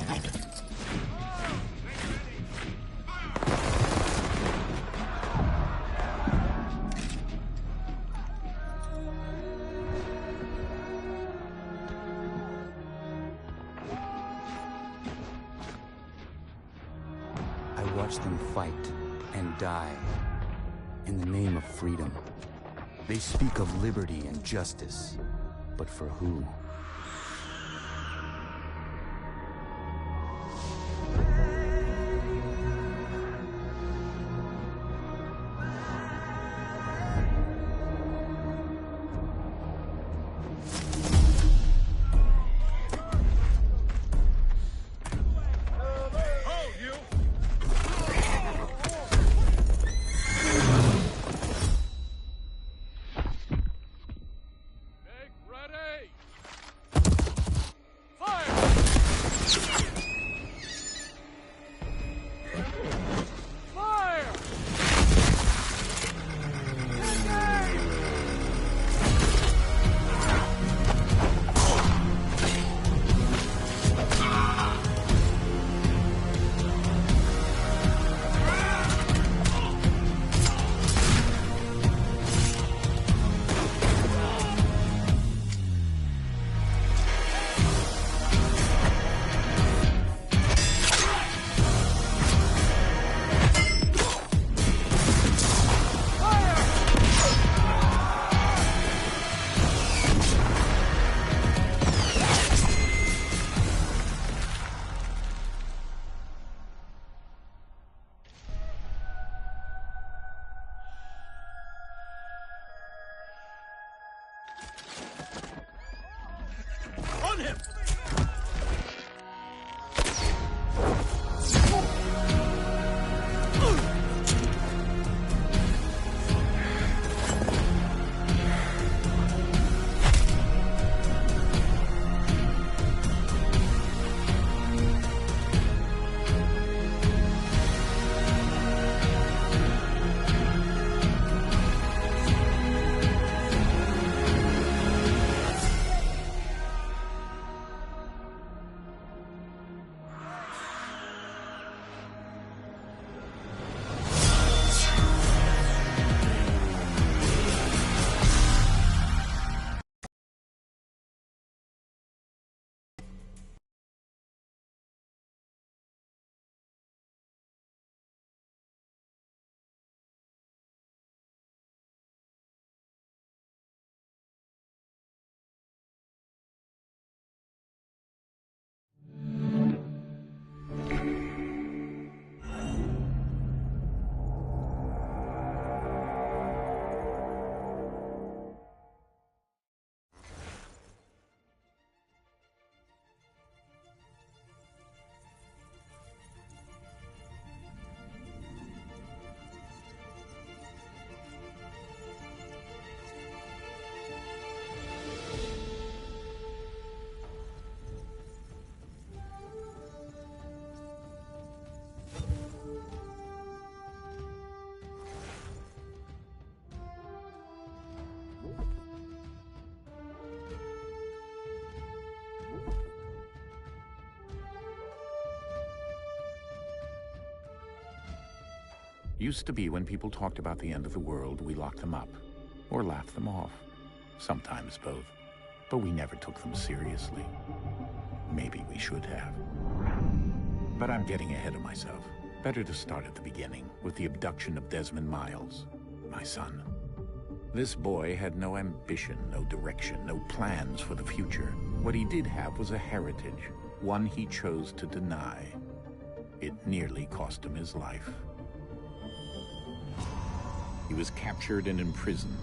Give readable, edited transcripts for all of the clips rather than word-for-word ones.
I watch them fight and die in the name of freedom. They speak of liberty and justice, but for who? On him! Used to be when people talked about the end of the world, we locked them up, or laughed them off. Sometimes both. But we never took them seriously. Maybe we should have. But I'm getting ahead of myself. Better to start at the beginning, with the abduction of Desmond Miles, my son. This boy had no ambition, no direction, no plans for the future. What he did have was a heritage, one he chose to deny. It nearly cost him his life. He was captured and imprisoned.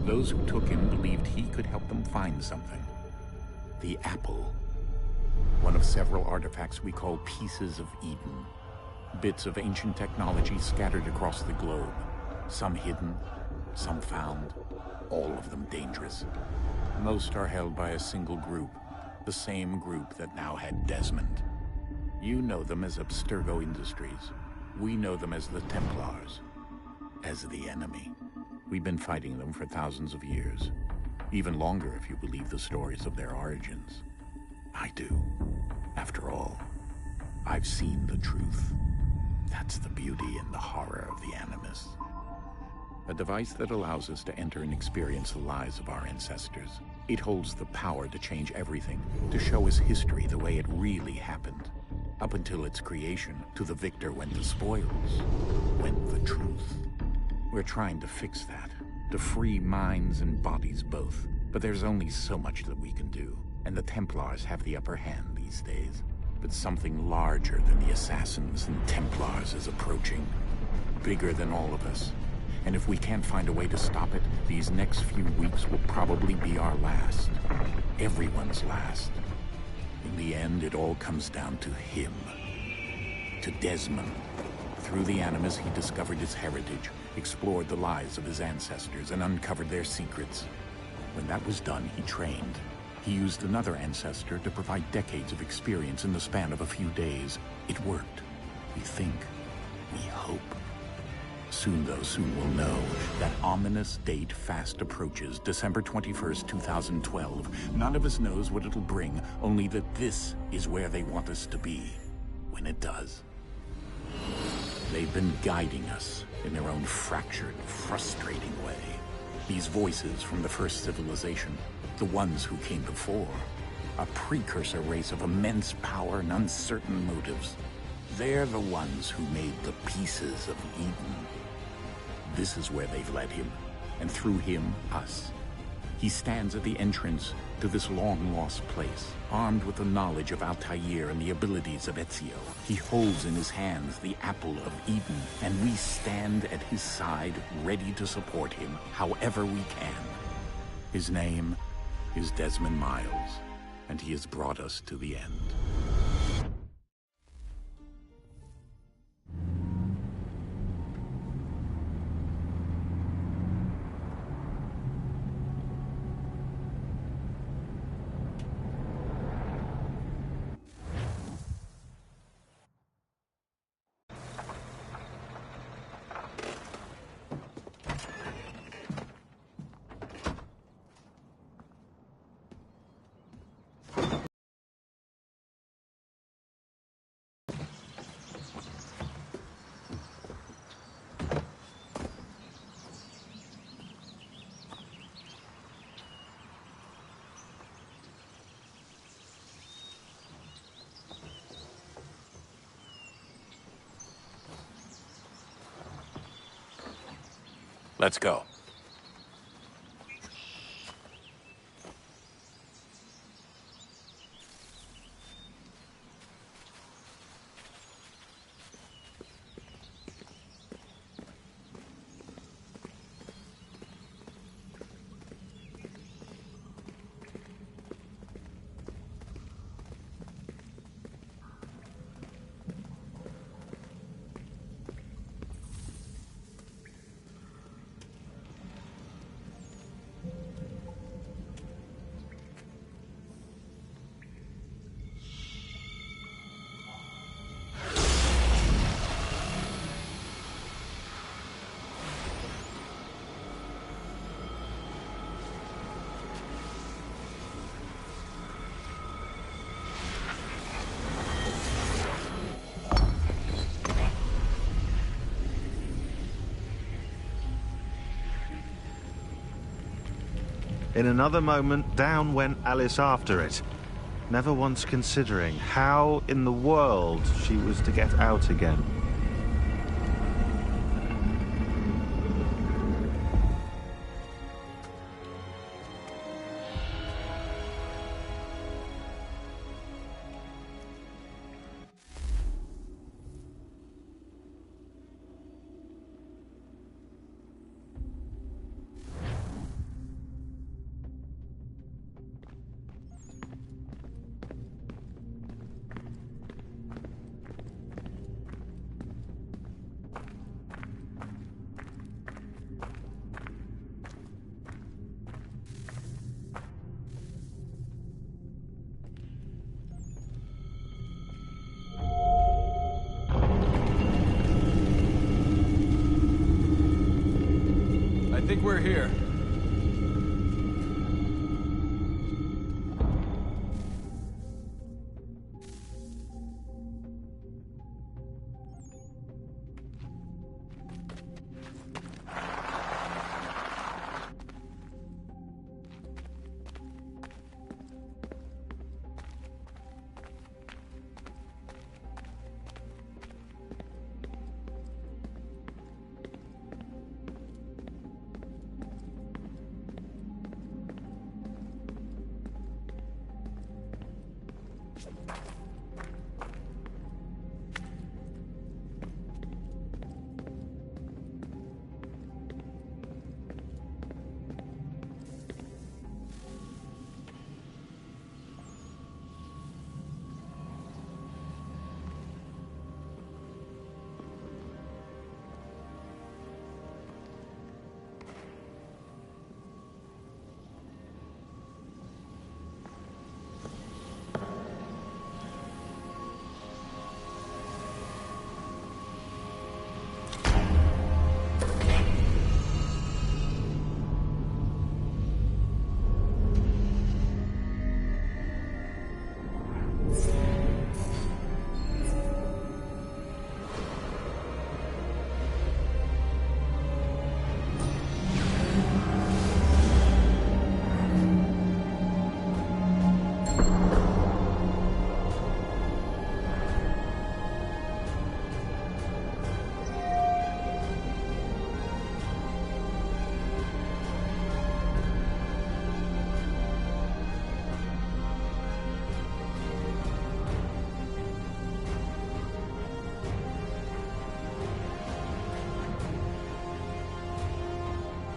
Those who took him believed he could help them find something. The apple. One of several artifacts we call pieces of Eden. Bits of ancient technology scattered across the globe. Some hidden, some found, all of them dangerous. Most are held by a single group, the same group that now had Desmond. You know them as Abstergo Industries. We know them as the Templars. As the enemy. We've been fighting them for thousands of years. Even longer if you believe the stories of their origins. I do. After all, I've seen the truth. That's the beauty and the horror of the Animus. A device that allows us to enter and experience the lives of our ancestors. It holds the power to change everything, to show us history the way it really happened. Up until its creation, to the victor went the spoils, went the truth. We're trying to fix that, to free minds and bodies both. But there's only so much that we can do, and the Templars have the upper hand these days. But something larger than the Assassins and Templars is approaching, bigger than all of us. And if we can't find a way to stop it, these next few weeks will probably be our last. Everyone's last. In the end, it all comes down to him. To Desmond. Through the Animus, he discovered his heritage, explored the lives of his ancestors, and uncovered their secrets. When that was done, he trained. He used another ancestor to provide decades of experience in the span of a few days. It worked. We think. We hope. Soon we'll know. That ominous date fast approaches, December 21st, 2012. None of us knows what it'll bring, only that this is where they want us to be, when it does. They've been guiding us in their own fractured, frustrating way. These voices from the first civilization, the ones who came before, a precursor race of immense power and uncertain motives. They're the ones who made the pieces of Eden. This is where they've led him, and through him, us. He stands at the entrance to this long-lost place, armed with the knowledge of Altair and the abilities of Ezio. He holds in his hands the Apple of Eden, and we stand at his side, ready to support him however we can. His name is Desmond Miles, and he has brought us to the end. Let's go. In another moment, down went Alice after it, never once considering how in the world she was to get out again. I think we're here.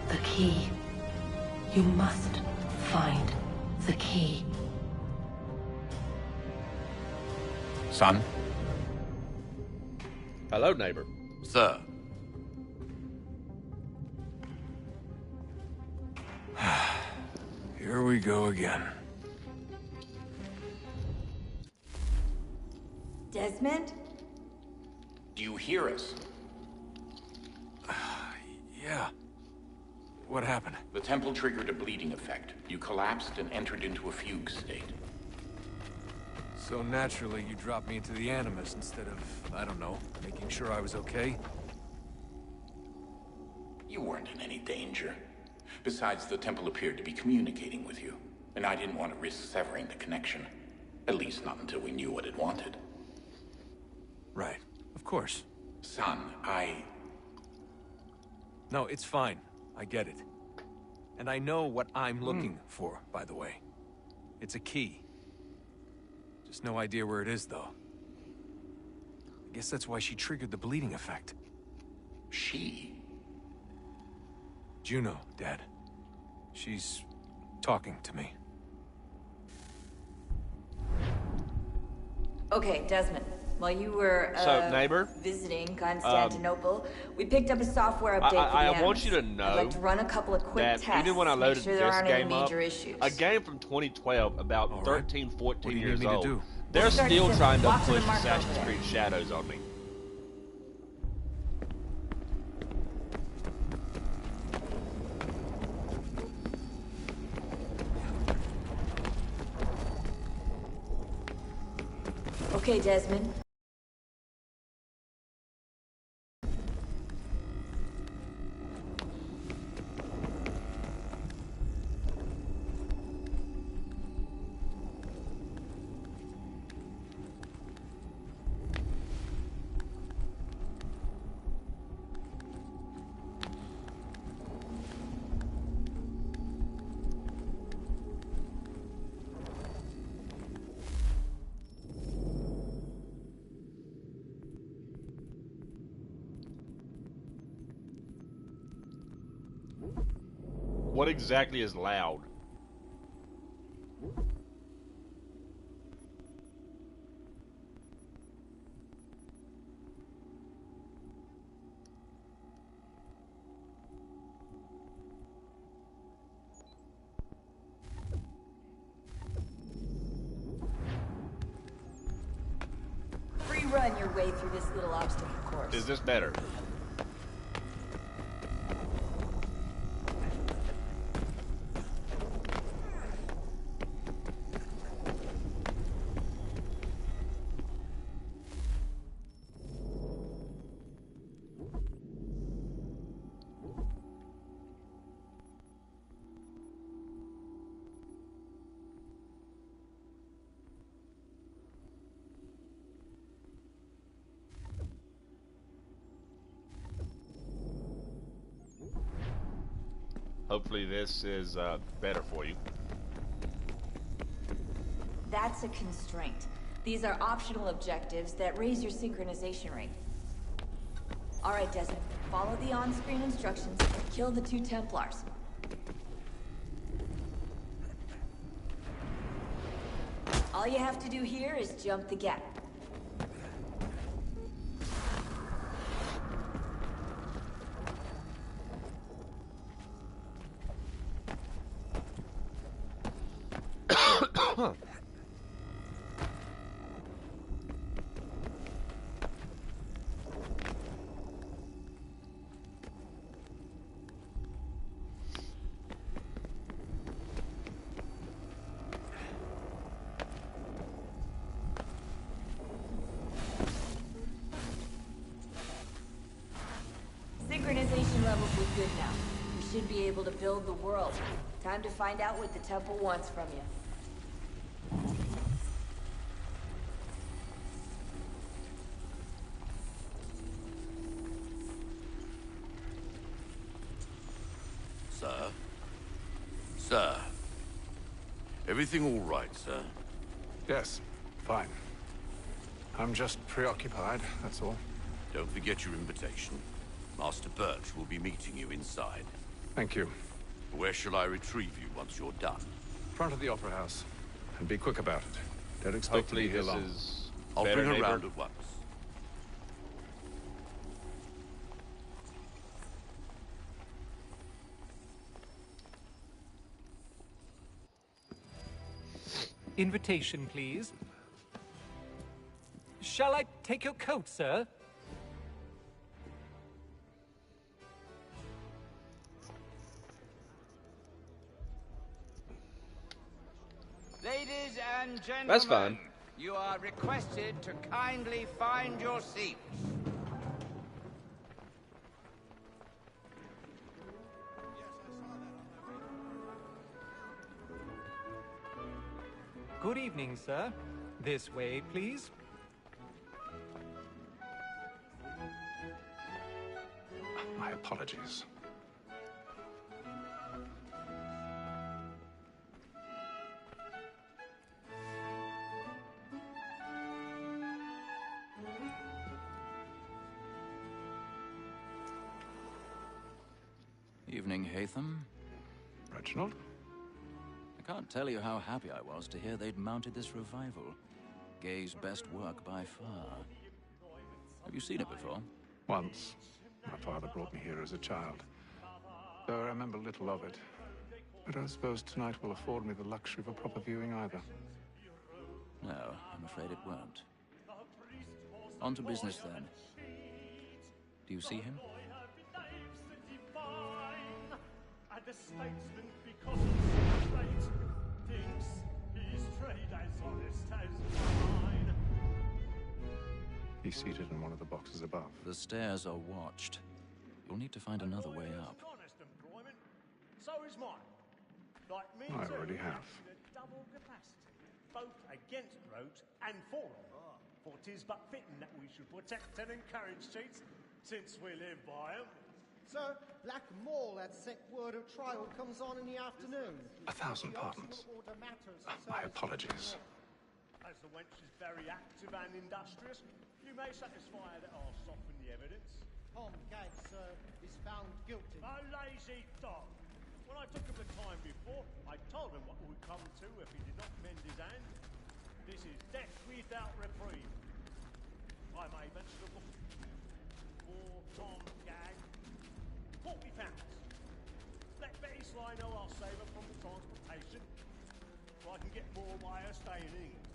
The key. You must find the key. Son? Hello, neighbor. Sir. Here we go again. Desmond? Do you hear us? Yeah. What happened? The temple triggered a bleeding effect. You collapsed and entered into a fugue state. So naturally, you dropped me into the Animus instead of, I don't know, making sure I was okay? You weren't in any danger. Besides, the temple appeared to be communicating with you, and I didn't want to risk severing the connection. At least not until we knew what it wanted. Right. Of course. Son, No, it's fine. I get it. And I know what I'm looking for, by the way. It's a key. Just no idea where it is, though. I guess that's why she triggered the bleeding effect. She? Juno, Dad. She's talking to me. Okay, Desmond. While you were, So, neighbor? visiting Constantinople, we picked up a software update for the I want you to Animus. know I'd like to run a couple of quick that tests. even when I make loaded sure there this aren't any game up, major issues. a game from 2012, about All right. 13, What 14 do you years need me to old, do? they're Start still to trying to watch the push mark over Assassin's there. Creed Shadows on me. Okay, Desmond. What exactly is loud? Free run your way through this little obstacle course. Is this better? Hopefully this is better for you. That's a constraint. These are optional objectives that raise your synchronization rate. Alright, Desmond. Follow the on-screen instructions and kill the 2 Templars. All you have to do here is jump the gap. Synchronization levels look good now. We should be able to build the world. Time to find out what the temple wants from you. Sir? Sir? Everything all right, sir? Yes, fine. I'm just preoccupied, that's all. Don't forget your invitation. Master Birch will be meeting you inside. Thank you. Where shall I retrieve you once you're done? Front of the Opera House. And be quick about it. Don't expect Hopefully to be here this long. is I'll better, bring her neighbor. round at once. Invitation, please. Shall I take your coat, sir? Ladies and gentlemen, That's fine. you are requested to kindly find your seats. Good evening, sir. This way, please. My apologies. Evening, Haytham. Reginald? I can't tell you how happy I was to hear they'd mounted this revival. Gay's best work by far. Have you seen it before? Once. My father brought me here as a child. Though I remember little of it. I don't suppose tonight will afford me the luxury of a proper viewing either. No, I'm afraid it won't. On to business then. Do you see him? The statesman, because of his fate, thinks his trade as honest as mine. He's seated in one of the boxes above. The stairs are watched. You'll need to find another way up. Honest employment, so is mine. Like me I too, already have. in a double capacity, both against rogues and for them. For 'tis but fitting that we should protect and encourage cheats, since we live by 'em. Sir, Black Mall had sent word of trial comes on in the afternoon. 1,000 pardons. My apologies. As the wench is very active and industrious, you may satisfy that I'll soften the evidence. Tom Gag, sir, is found guilty. A lazy dog! When I took him the time before, I told him what would come to if he did not mend his hand. This is death without reprieve. I may venture to book for Tom Gag. 40 pounds. Let Betty Sly know I'll save her from the transportation, so I can get more by her staying in England.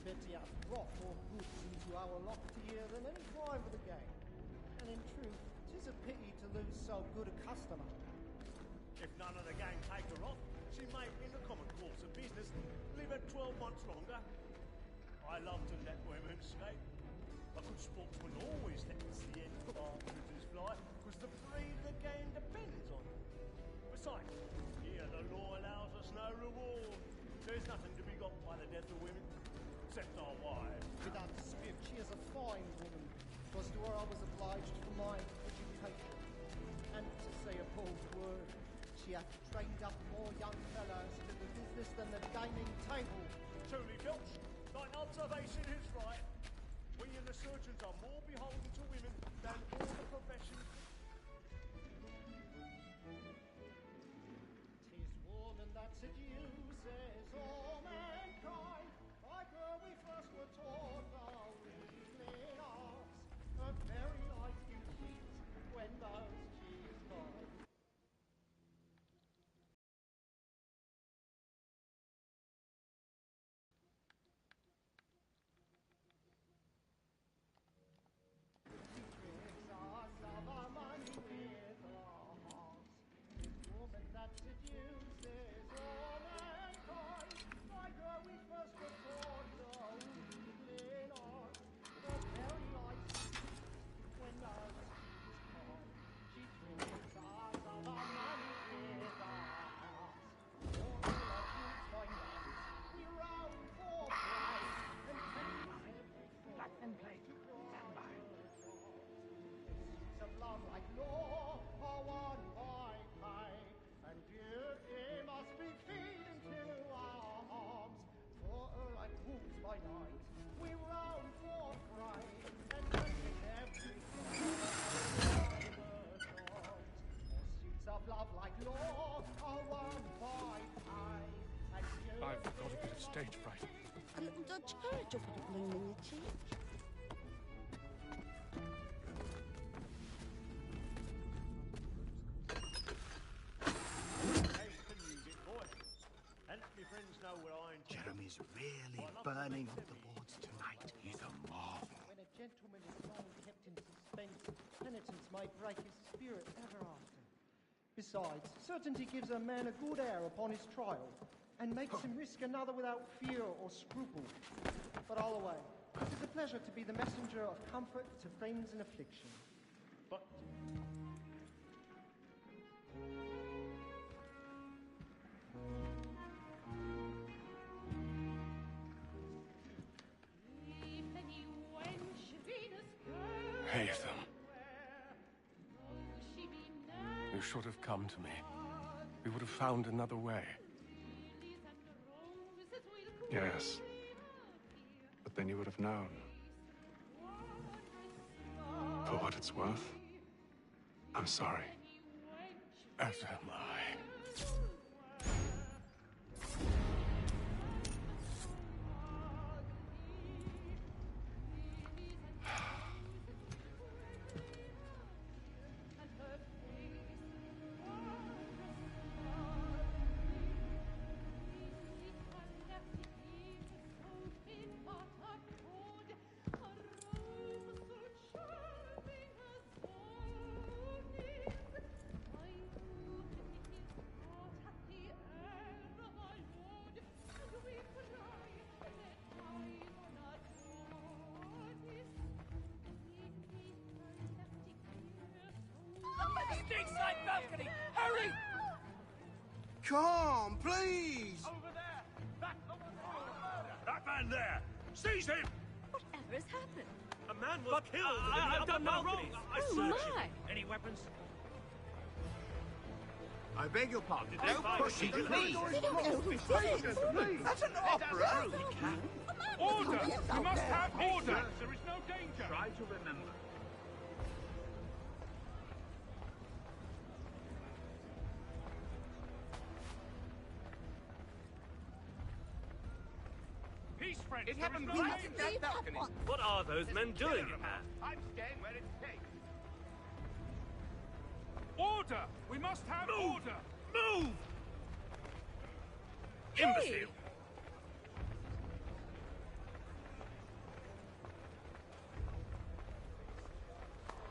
Betty hath brought more goods into our locked year than any driver of the game. And in truth, 'tis a pity to lose so good a customer. If none of the gang take her off, she may, in the common course of business, live her 12 months longer. I love to let women escape. A good sportsman always lets the end partridges fly, because the breed of the game depends on it. Besides, here the law allows us no reward. There's nothing to be got by the death of women, except our wives. Without dispute, she is a fine woman. 'Twas to her I was obliged for my education. And to say a bold word, she hath trained up more young fellows to the business than the gaming table. Truly, Filch, like no observation is right. We and the surgeons are more beholden to women than all the professions. Tis woman that seduces all mankind. Like her we first were taught the reasoning arts. Her very life you cheat when most she is gone. I've got a bit of stage fright. A little Dutch courage will put a bloom in your cheek. Jeremy's really burning up the boards tonight. He's a marvel. When a gentleman is long kept in suspense, penitence may break his spirit ever after. Besides, certainty gives a man a good air upon his trial, and makes him risk another without fear or scruple. But all away, it is a pleasure to be the messenger of comfort to friends in affliction. But... Haytham. You should have come to me. We would have found another way. Yes. But then you would have known. For what it's worth, I'm sorry. As am I. Stateside balcony! Hurry! Come, please! Over there! Back over there! That man there! Seize him! Whatever has happened? A man was killed. I've done no wrong. I Oh my! Any weapons? I beg your pardon. Don't push it, please. They don't know who did it. That's an opera. Order! We must have order! There is no danger! Try to remember. Peace, friends! It happened There is no right danger. in that balcony. What are those men doing in there? I'm staying where it's safe. Order! We must have order! Move! Imbecile!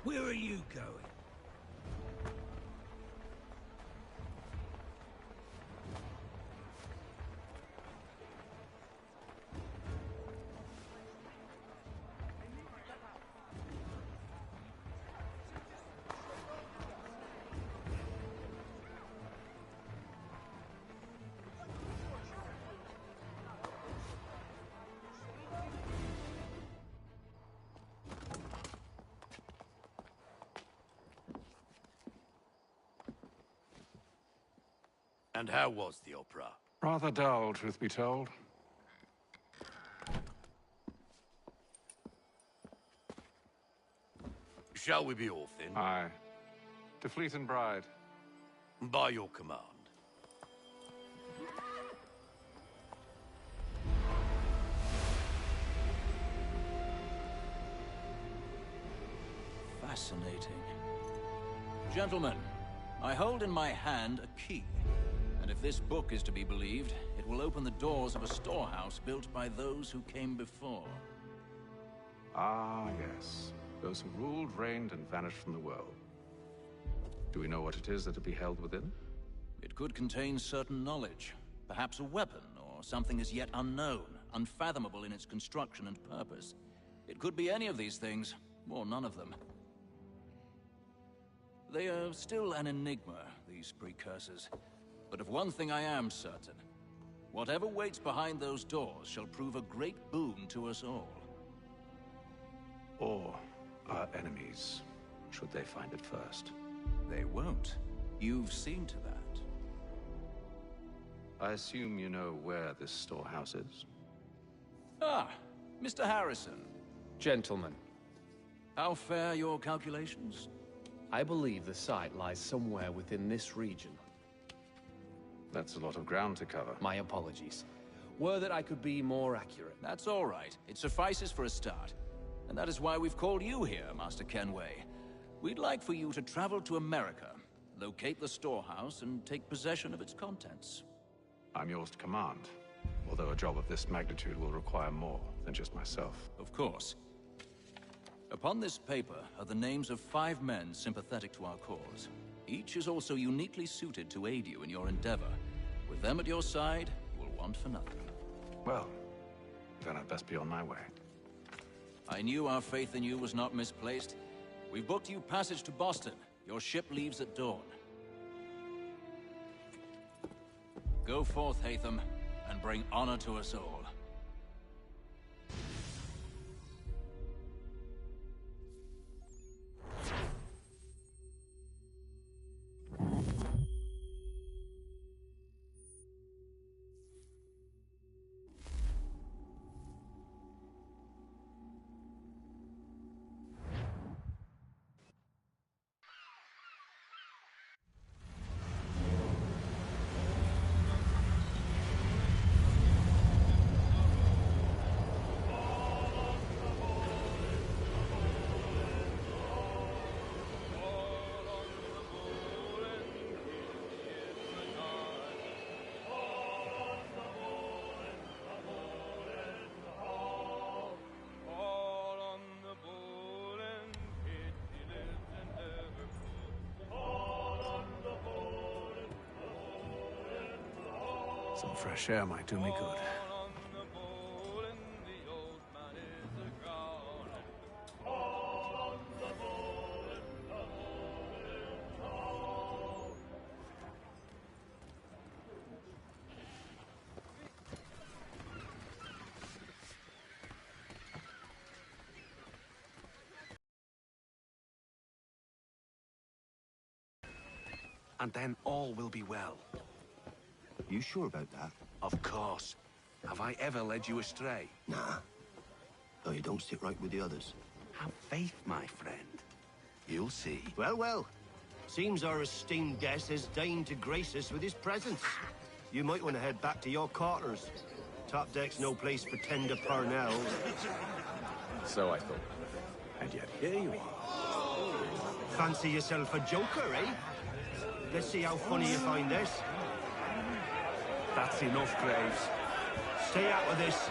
Where are you going? And how was the opera? Rather dull, truth be told. Shall we be off then? Aye. To Fleet and Bride. By your command. Fascinating. Gentlemen, I hold in my hand a key. And if this book is to be believed, it will open the doors of a storehouse built by those who came before. Ah, yes. Those who ruled, reigned, and vanished from the world. Do we know what it is that will be held within? It could contain certain knowledge. Perhaps a weapon, or something as yet unknown, unfathomable in its construction and purpose. It could be any of these things, or none of them. They are still an enigma, these precursors. But of one thing I am certain. Whatever waits behind those doors shall prove a great boon to us all. Or our enemies, should they find it first. They won't. You've seen to that. I assume you know where this storehouse is? Ah, Mr. Harrison. Gentlemen, How fare your calculations? I believe the site lies somewhere within this region. That's a lot of ground to cover. My apologies. Were that I could be more accurate. That's all right. It suffices for a start. And that is why we've called you here, Master Kenway. We'd like for you to travel to America, locate the storehouse, and take possession of its contents. I'm yours to command, although a job of this magnitude will require more than just myself. Of course. Upon this paper are the names of 5 men sympathetic to our cause. Each is also uniquely suited to aid you in your endeavor. With them at your side, you will want for nothing. Well, then I'd best be on my way. I knew our faith in you was not misplaced. We've booked you passage to Boston. Your ship leaves at dawn. Go forth, Hatham, and bring honor to us all. Some fresh air might do me good. And then all will be well. You sure about that? Of course. Have I ever led you astray? Nah. Though you don't sit right with the others. Have faith, my friend. You'll see. Well, well. Seems our esteemed guest has deigned to grace us with his presence. You might want to head back to your quarters. Top deck's no place for tender Parnells. So I thought. And yet here you are. Fancy yourself a joker, eh? Let's see how funny you find this. That's enough, Graves. Stay out of this.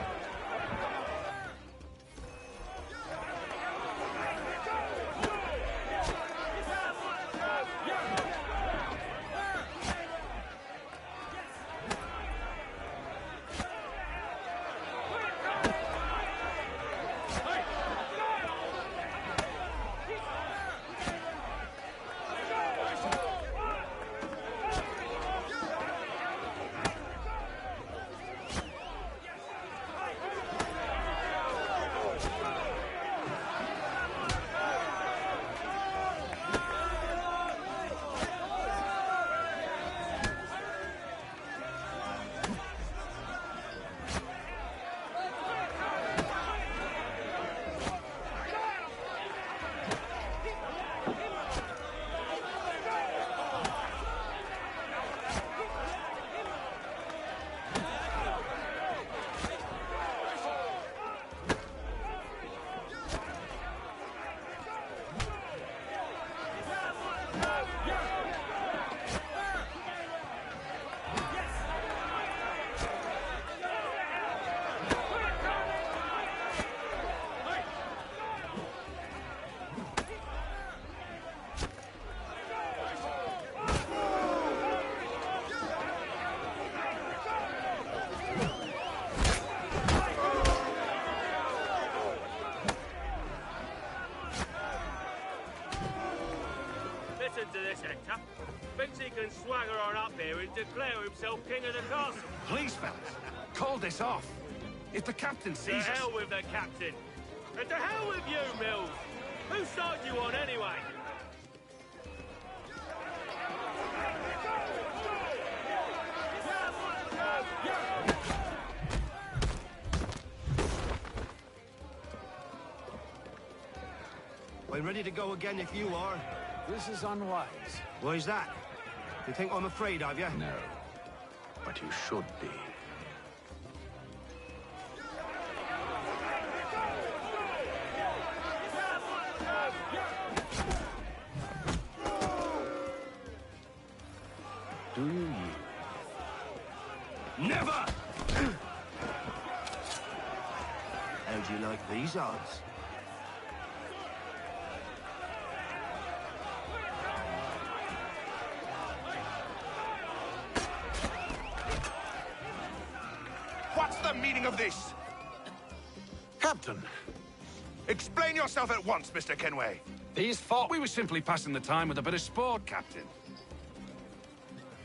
can swagger on up here and declare himself king of the castle. Please, fellas, call this off. If the captain To sees us... hell with the captain. And to hell with you, Mills. Whose side you on, anyway? We're ready to go again if you are. This is unwise. Why's that? You think I'm afraid of you? No. But you should be. Do you yield? Never! How do you like these odds? What's the meaning of this? Captain, explain yourself at once, Mr. Kenway. These fought. We were simply passing the time with a bit of sport, Captain.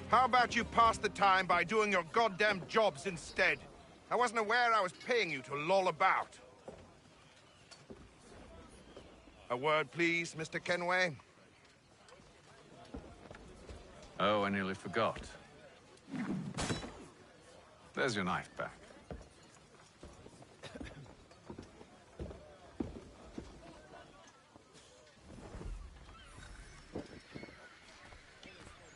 How about you pass the time by doing your goddamn jobs instead? I wasn't aware I was paying you to loll about. A word, please, Mr. Kenway. Oh, I nearly forgot. There's your knife back.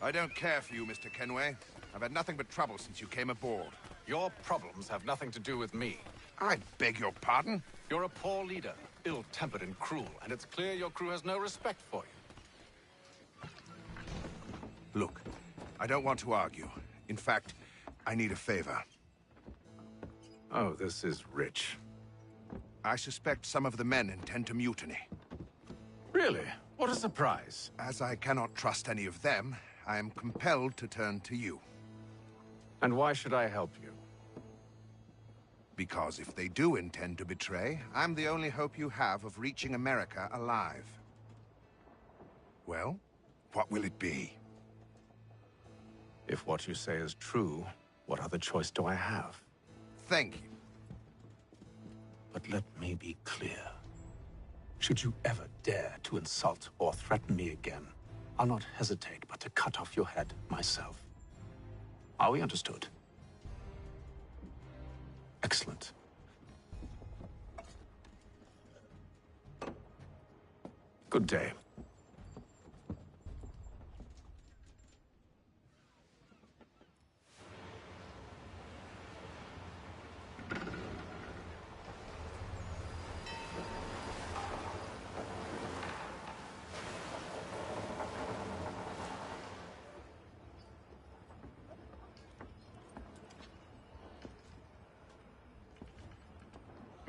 I don't care for you, Mr. Kenway. I've had nothing but trouble since you came aboard. Your problems have nothing to do with me. I beg your pardon? You're a poor leader, ill-tempered and cruel, and it's clear your crew has no respect for you. Look, I don't want to argue. In fact, I need a favor. Oh, this is rich. I suspect some of the men intend to mutiny. Really? What a surprise. As I cannot trust any of them, I am compelled to turn to you. And why should I help you? Because if they do intend to betray, I'm the only hope you have of reaching America alive. Well, what will it be? If what you say is true, what other choice do I have? Thank you. But let me be clear. Should you ever dare to insult or threaten me again, I'll not hesitate but to cut off your head myself. Are we understood? Excellent. Good day.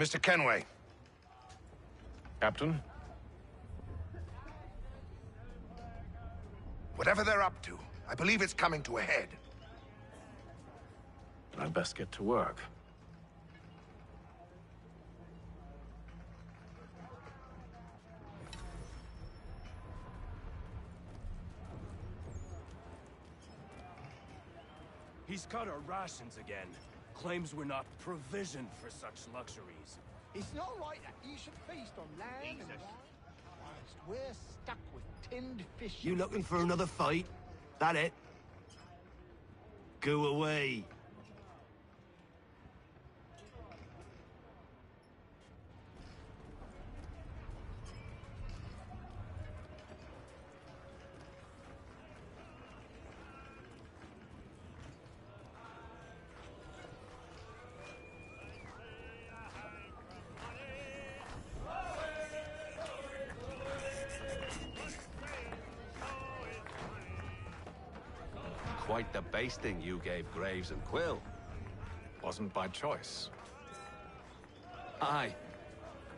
Mr. Kenway. Captain? Whatever they're up to, I believe it's coming to a head. I'd best get to work. He's cut our rations again. Claims we're not provisioned for such luxuries. It's not right that you should feast on lamb and wine, whilst we're stuck with tinned fish. You looking for another fight? That it? Go away. Quite the basting you gave Graves and Quill. Wasn't by choice. Aye.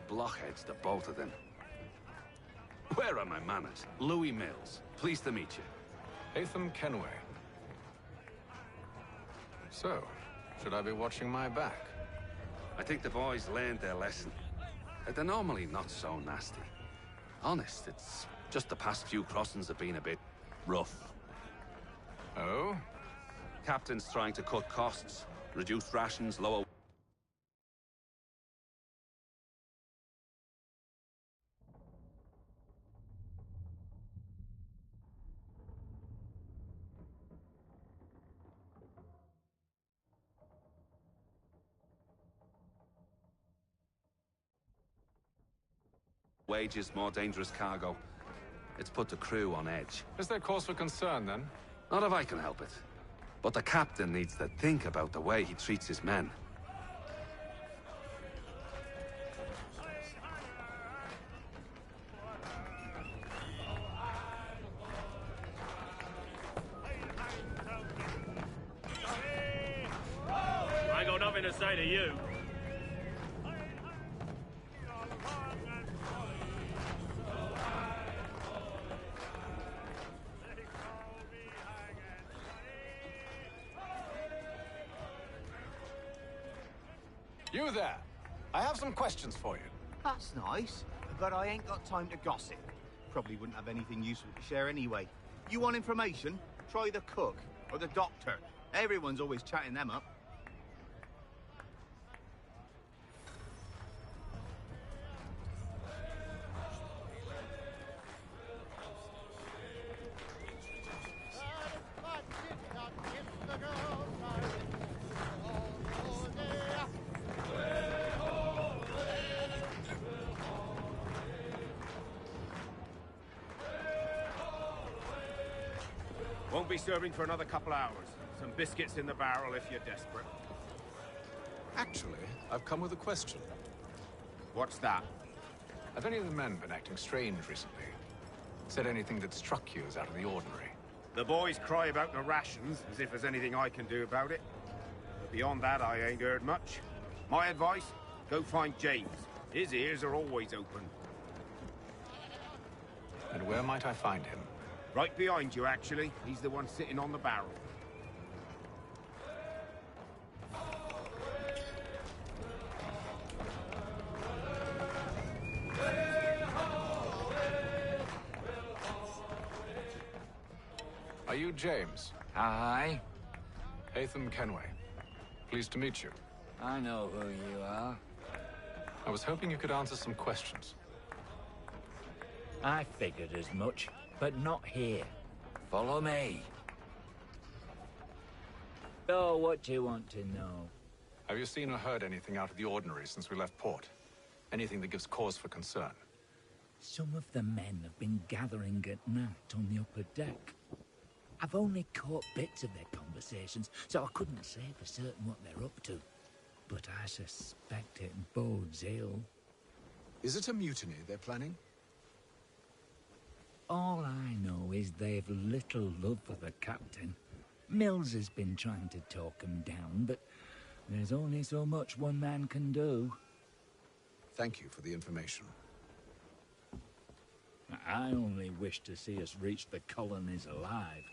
Blockheads, the both of them. Where are my manners? Louis Mills. Pleased to meet you. Haytham Kenway. So, should I be watching my back? I think the boys learned their lesson. They're normally not so nasty. Honest, it's just the past few crossings have been a bit rough. Oh? Captain's trying to cut costs, reduce rations, lower... wages, more dangerous cargo. It's put the crew on edge. Is there cause for concern, then? Not if I can help it. But the captain needs to think about the way he treats his men. I ain't got nothing to say to you. You there! I have some questions for you. That's nice, but I ain't got time to gossip. Probably wouldn't have anything useful to share anyway. You want information? Try the cook or the doctor. Everyone's always chatting them up. Won't be serving for another couple hours. Some biscuits in the barrel if you're desperate. Actually, I've come with a question. What's that? Have any of the men been acting strange recently? Said anything that struck you as out of the ordinary? The boys cry about the rations, as if there's anything I can do about it. But beyond that, I ain't heard much. My advice? Go find James. His ears are always open. And where might I find him? Right behind you, actually. He's the one sitting on the barrel. Are you James? Aye. Haytham Kenway. Pleased to meet you. I know who you are. I was hoping you could answer some questions. I figured as much, but not here. Follow me. So, what do you want to know? Have you seen or heard anything out of the ordinary since we left port? Anything that gives cause for concern? Some of the men have been gathering at night on the upper deck. I've only caught bits of their conversations, so I couldn't say for certain what they're up to. But I suspect it bodes ill. Is it a mutiny they're planning? All I know is they've little love for the captain. Mills has been trying to talk him down, but there's only so much one man can do. Thank you for the information. I only wish to see us reach the colonies alive.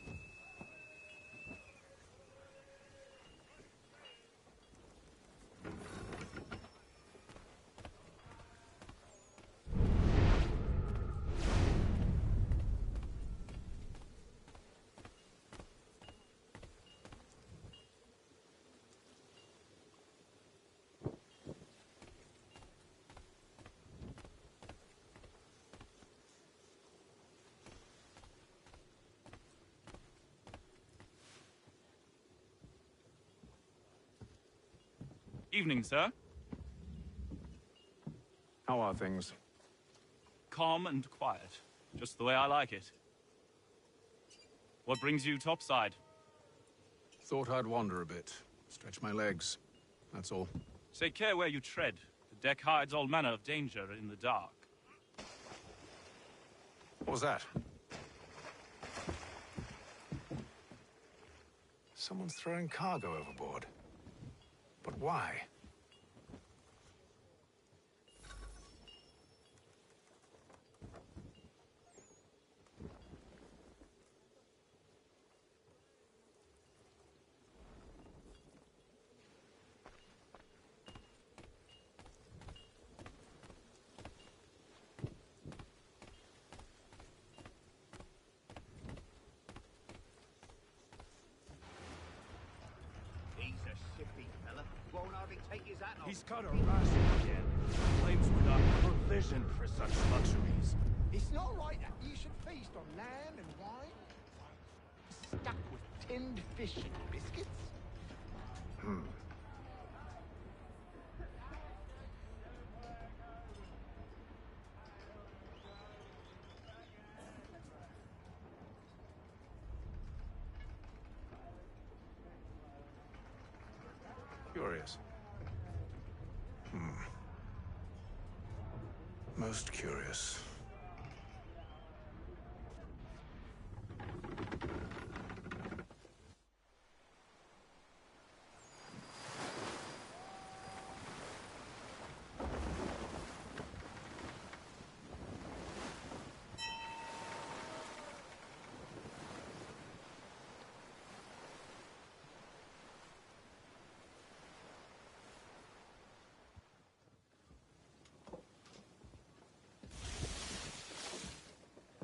Evening, sir. How are things? Calm and quiet. Just the way I like it. What brings you topside? Thought I'd wander a bit. Stretch my legs. That's all. Take care where you tread. The deck hides all manner of danger in the dark. What was that? Someone's throwing cargo overboard. But why? He's got a ration again. Claims we're not provisioned for such luxuries. It's not right that you should feast on lamb and wine. Stuck with tinned fish and biscuits. Curious. Most curious.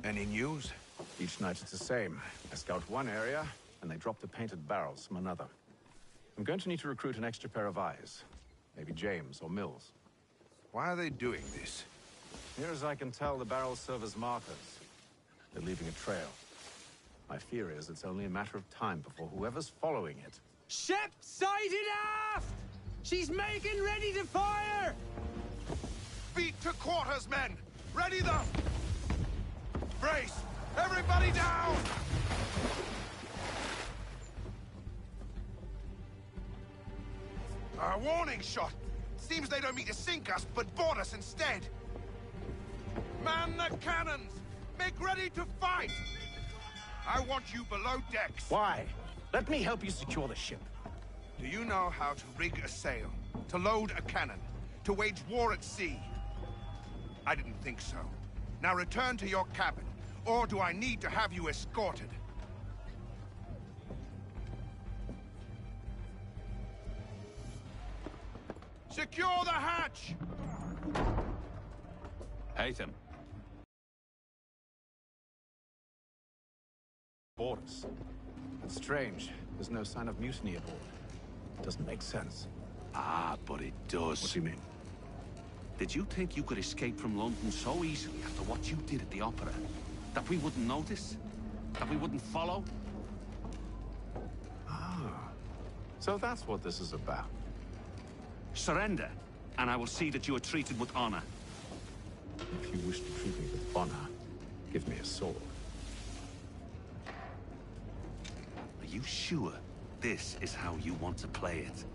Any news? Each night it's the same. I scout one area, and they drop the painted barrels from another. I'm going to need to recruit an extra pair of eyes. Maybe James or Mills. Why are they doing this? Near as I can tell, the barrels serve as markers. They're leaving a trail. My fear is it's only a matter of time before whoever's following it... Ship sighted aft! She's making ready to fire! Beat to quarters, men! Ready the... Brace! Everybody down! A warning shot! Seems they don't mean to sink us, but board us instead! Man the cannons! Make ready to fight! I want you below decks! Why? Let me help you secure the ship. Do you know how to rig a sail? To load a cannon? To wage war at sea? I didn't think so. Now return to your cabin, or do I need to have you escorted? Secure the hatch! Haytham. Board us. That's strange. There's no sign of mutiny aboard. Doesn't make sense. Ah, but it does. What do you mean? Did you think you could escape from London so easily after what you did at the opera? That we wouldn't notice? That we wouldn't follow? Ah. So that's what this is about. Surrender, and I will see that you are treated with honor. If you wish to treat me with honor, give me a sword. Are you sure this is how you want to play it?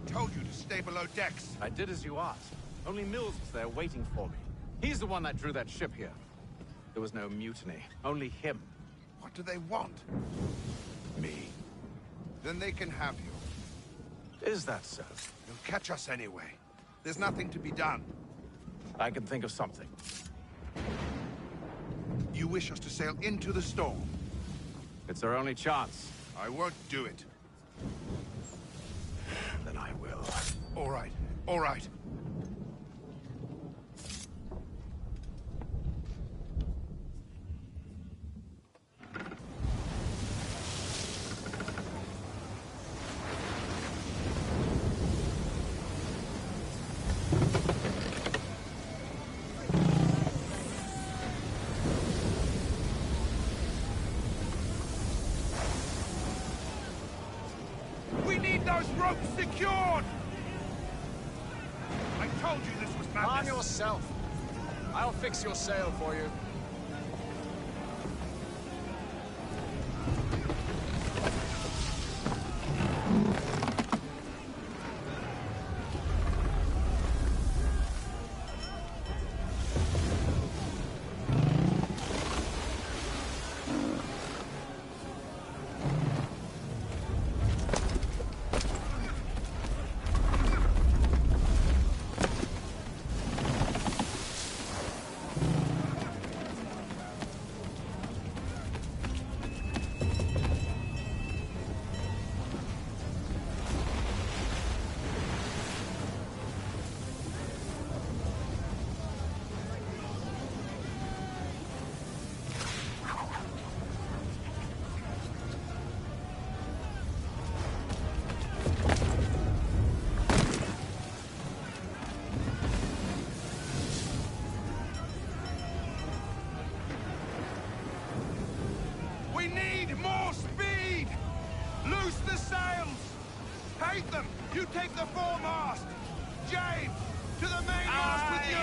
Told you to stay below decks. I did as you asked. Only Mills was there waiting for me. He's the one that drew that ship here. There was no mutiny. Only him. What do they want? Me. Then they can have you. Is that so? They'll catch us anyway. There's nothing to be done. I can think of something. You wish us to sail into the storm? It's our only chance. I won't do it. Then I will. All right. All right. those ropes secured! I told you this was madness. Calm yourself. I'll fix your sail for you. We need more speed! Loose the sails! Hate them! You take the foremast! James, to the mainmast with you!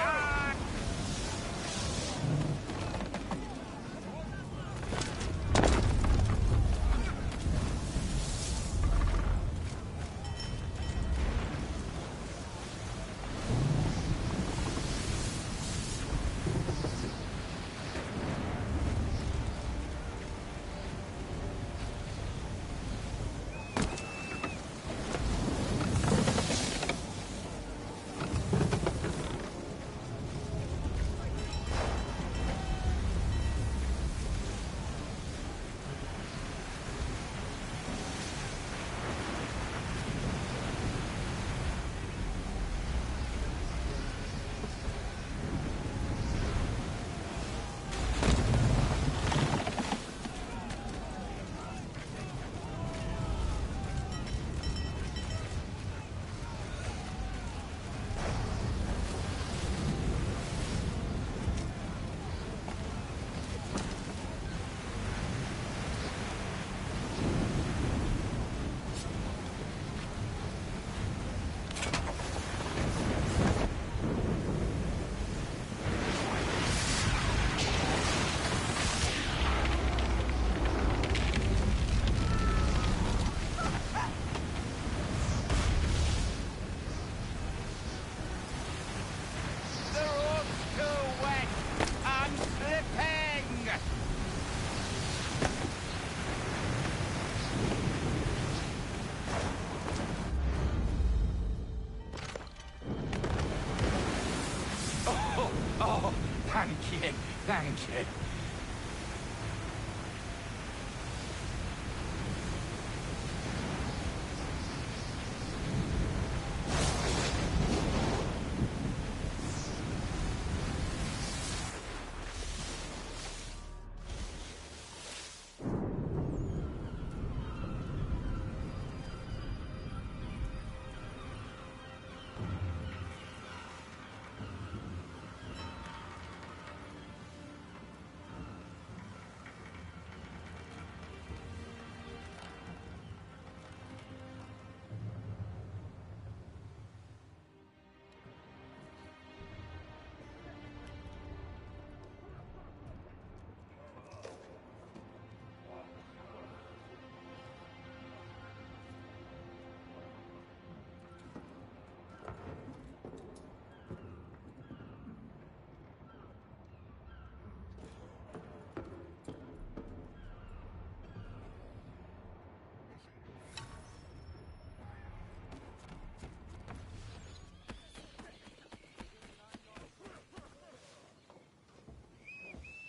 Oh, thank you, thank you.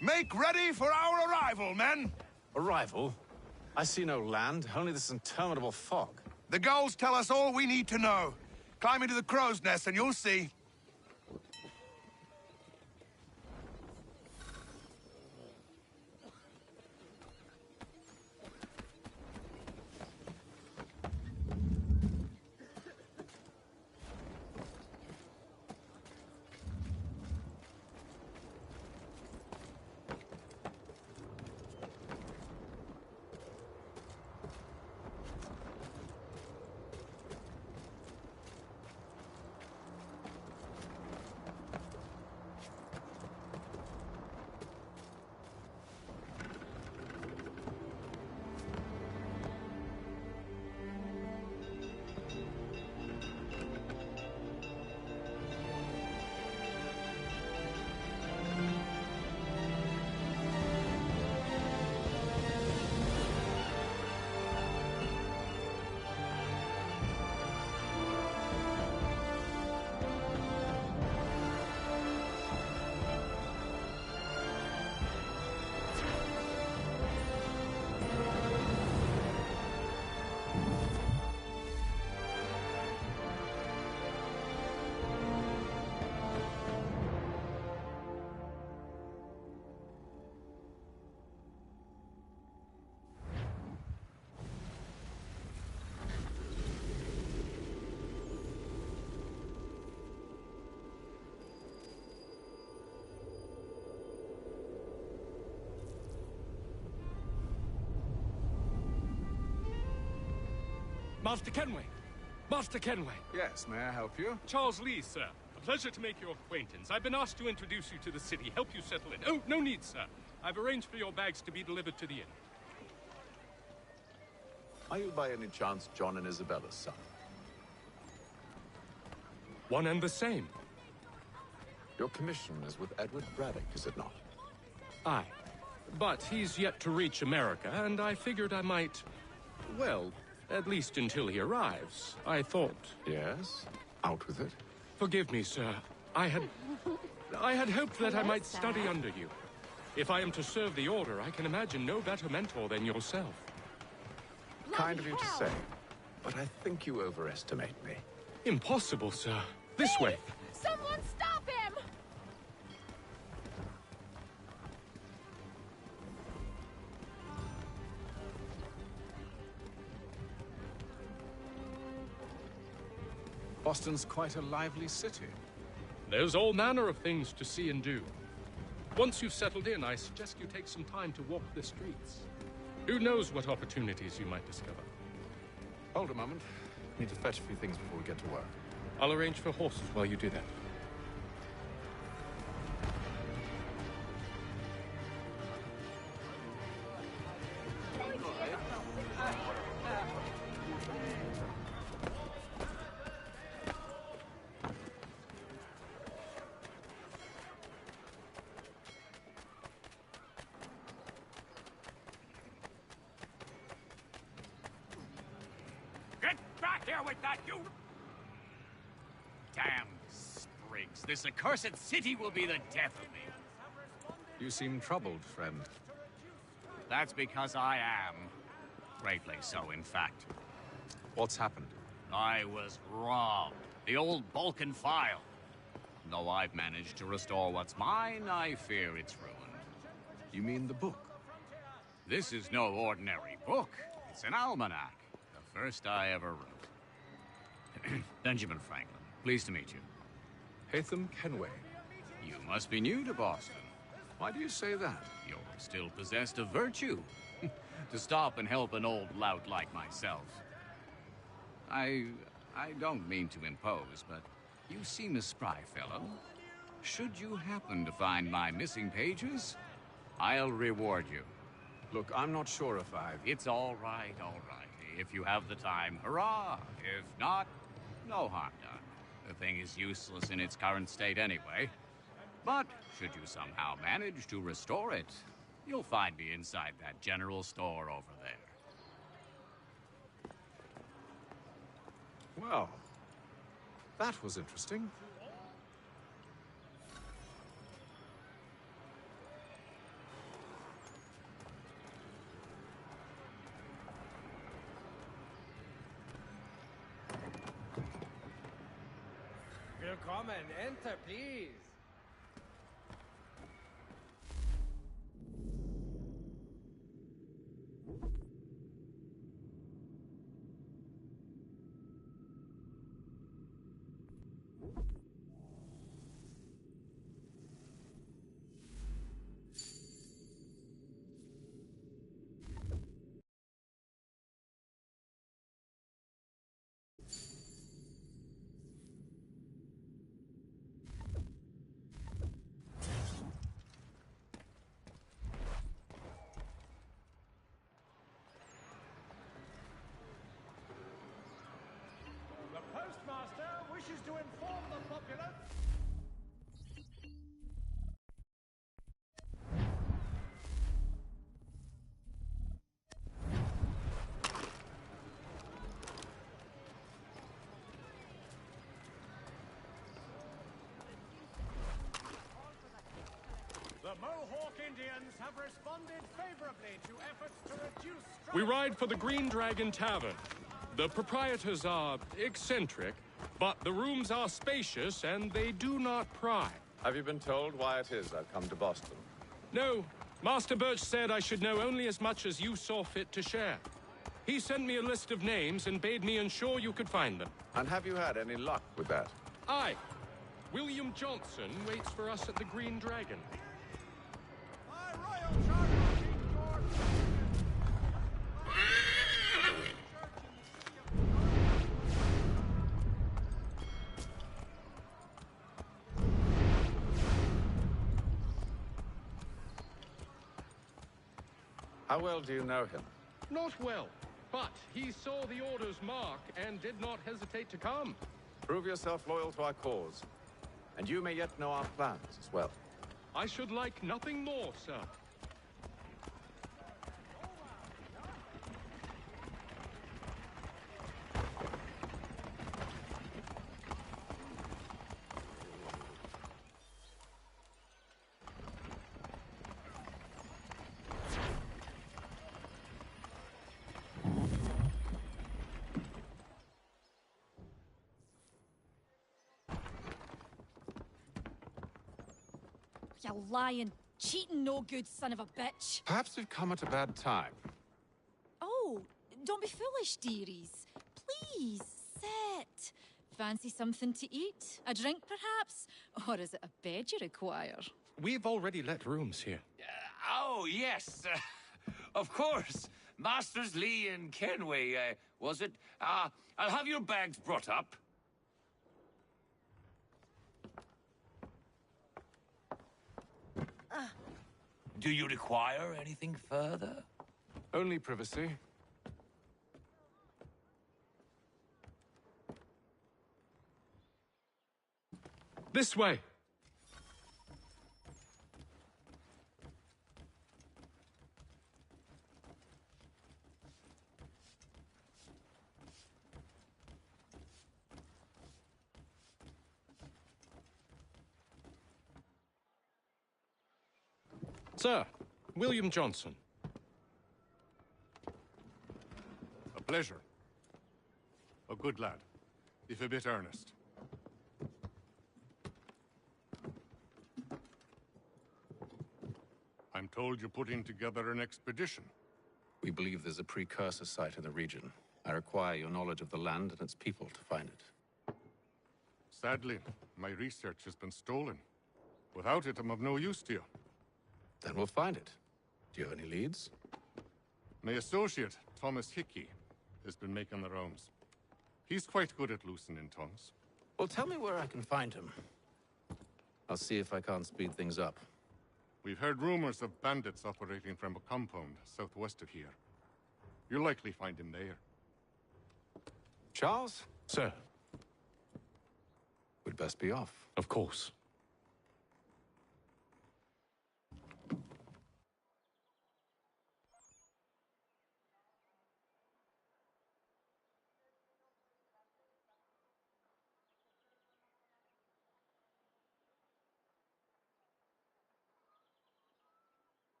Make ready for our arrival, men! Arrival? I see no land, only this interminable fog. The gulls tell us all we need to know. Climb into the crow's nest and you'll see. Master Kenway! Master Kenway! Yes, may I help you? Charles Lee, sir. A pleasure to make your acquaintance. I've been asked to introduce you to the city, help you settle in. Oh, no need, sir. I've arranged for your bags to be delivered to the inn. Are you by any chance John and Isabella's son? One and the same. Your commission is with Edward Braddock, is it not? Aye. But he's yet to reach America, and I figured I might... Well, at least until he arrives, I thought... Yes? Out with it. Forgive me, sir. I had hoped that I might study under you. If I am to serve the Order, I can imagine no better mentor than yourself. Kind of you to say, but I think you overestimate me. Impossible, sir. This way. Someone stop him! Boston's quite a lively city. There's all manner of things to see and do. Once you've settled in, I suggest you take some time to walk the streets. Who knows what opportunities you might discover. Hold a moment. Need to fetch a few things before we get to work. I'll arrange for horses while you do that. With that, you... Damn sprigs. This accursed city will be the death of me. You seem troubled, friend. That's because I am. Greatly so, in fact. What's happened? I was robbed. The old Balkan file. Though I've managed to restore what's mine, I fear it's ruined. You mean the book? This is no ordinary book. It's an almanac. The first I ever wrote. Benjamin Franklin, pleased to meet you. Haytham Kenway. You must be new to Boston. Why do you say that? You're still possessed of virtue. To stop and help an old lout like myself. I don't mean to impose, but you seem a spry fellow. Should you happen to find my missing pages, I'll reward you. Look, I'm not sure if I've... It's all right, all right. If you have the time, hurrah! If not, no harm done. The thing is useless in its current state anyway. But should you somehow manage to restore it, you'll find me inside that general store over there. Well, that was interesting. Willkommen, enter, please. Postmaster wishes to inform the populace. The Mohawk Indians have responded favorably to efforts to reduce... We ride for the Green Dragon Tavern. The proprietors are eccentric, but the rooms are spacious and they do not pry. Have you been told why it is I've come to Boston? No. Master Birch said I should know only as much as you saw fit to share. He sent me a list of names and bade me ensure you could find them. And have you had any luck with that? Aye. William Johnson waits for us at the Green Dragon. How well do you know him? Not well, but he saw the Order's mark and did not hesitate to come. Prove yourself loyal to our cause, and you may yet know our plans as well. I should like nothing more, sir. You lying, cheating, no good son of a bitch. Perhaps we've come at a bad time. Oh, don't be foolish, dearies. Please, sit. Fancy something to eat? A drink, perhaps? Or is it a bed you require? We've already let rooms here. Oh, yes. Of course. Masters Lee and Kenway, was it? I'll have your bags brought up. Do you require anything further? Only privacy. This way! Sir, William Johnson. A pleasure. A good lad, if a bit earnest. I'm told you're putting together an expedition. We believe there's a precursor site in the region. I require your knowledge of the land and its people to find it. Sadly, my research has been stolen. Without it, I'm of no use to you. Then we'll find it. Do you have any leads? My associate, Thomas Hickey, has been making the rounds. He's quite good at loosening tongues. Well, tell me where I can find him. I'll see if I can't speed things up. We've heard rumors of bandits operating from a compound southwest of here. You'll likely find him there. Charles? Sir. We'd best be off. Of course.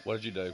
What did you do?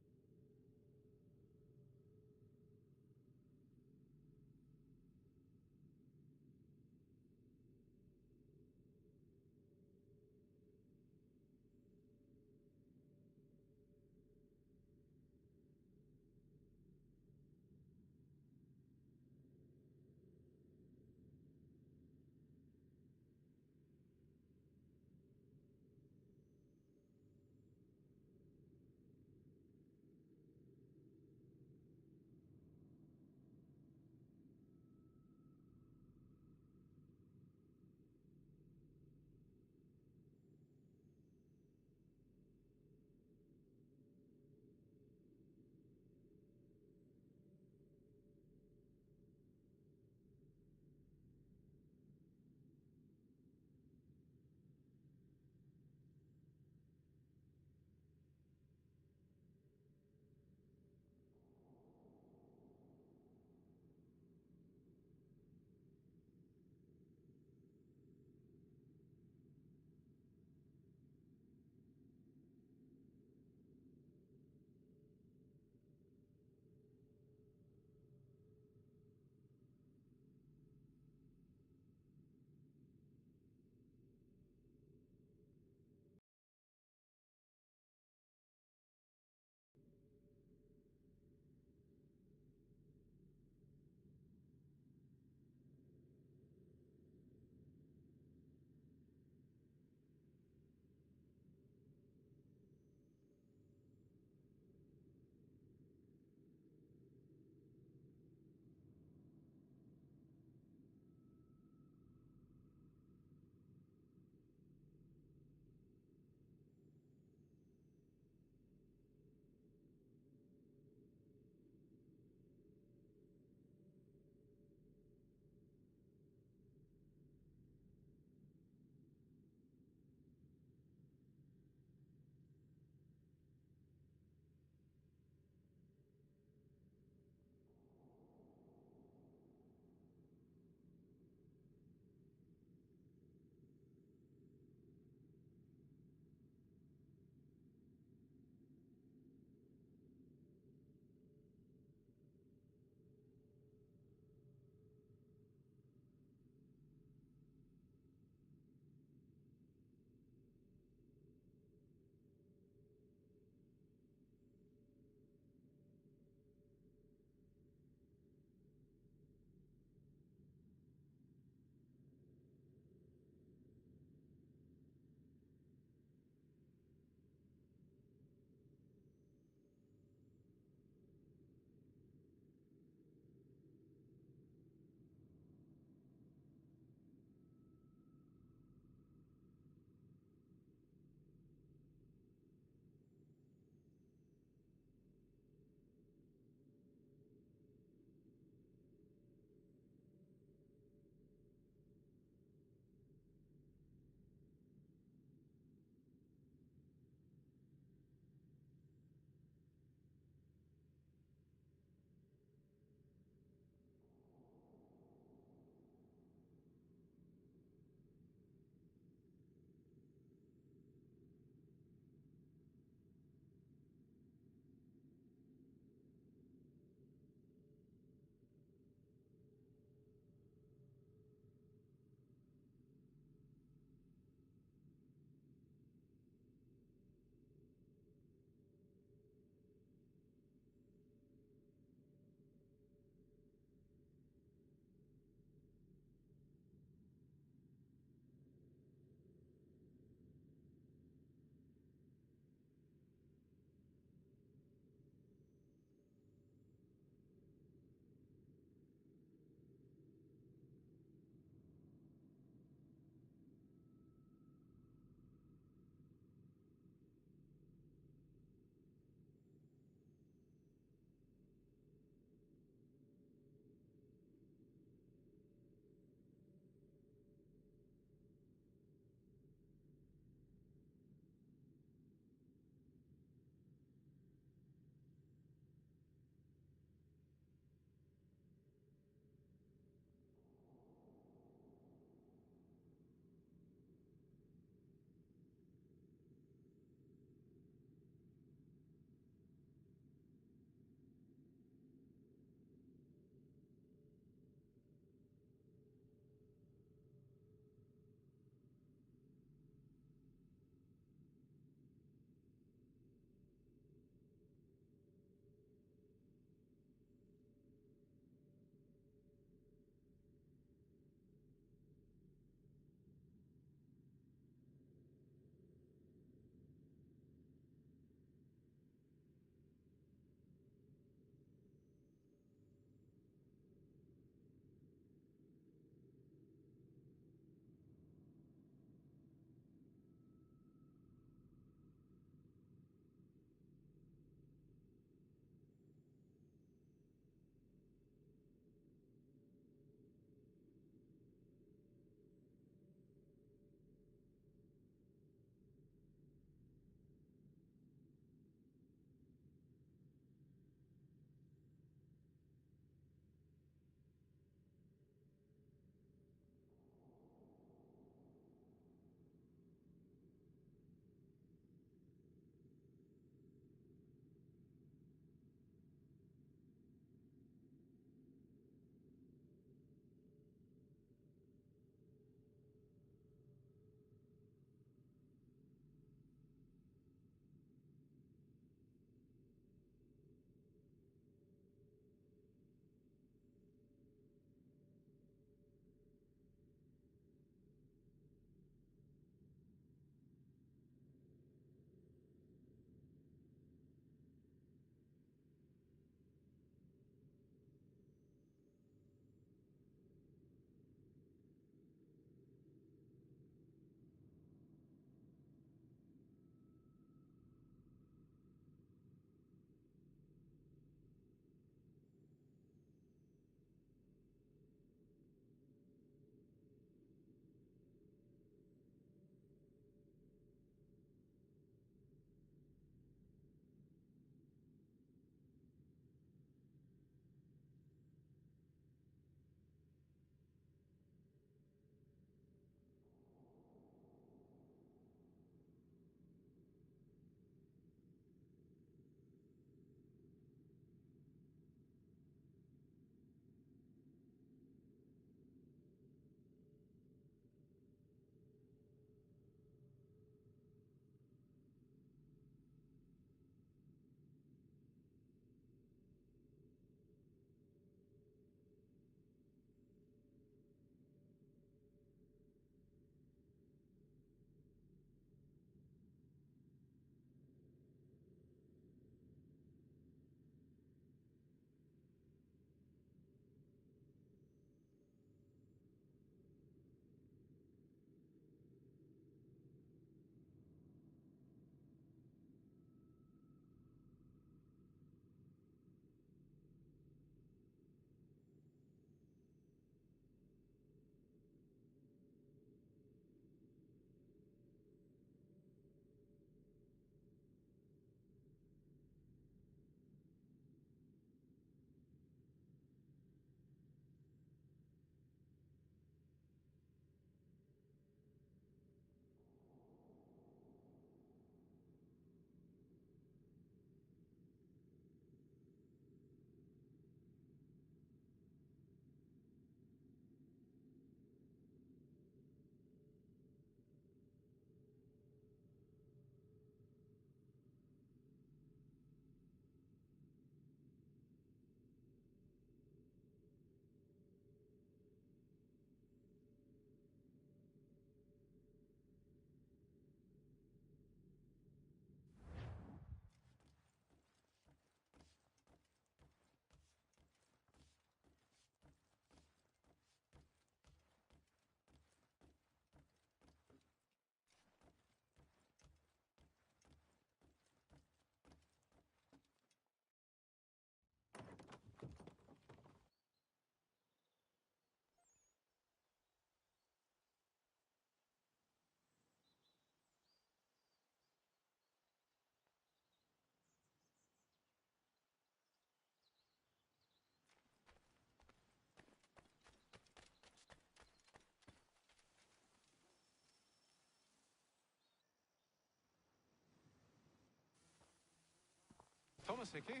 Thomas Hickey?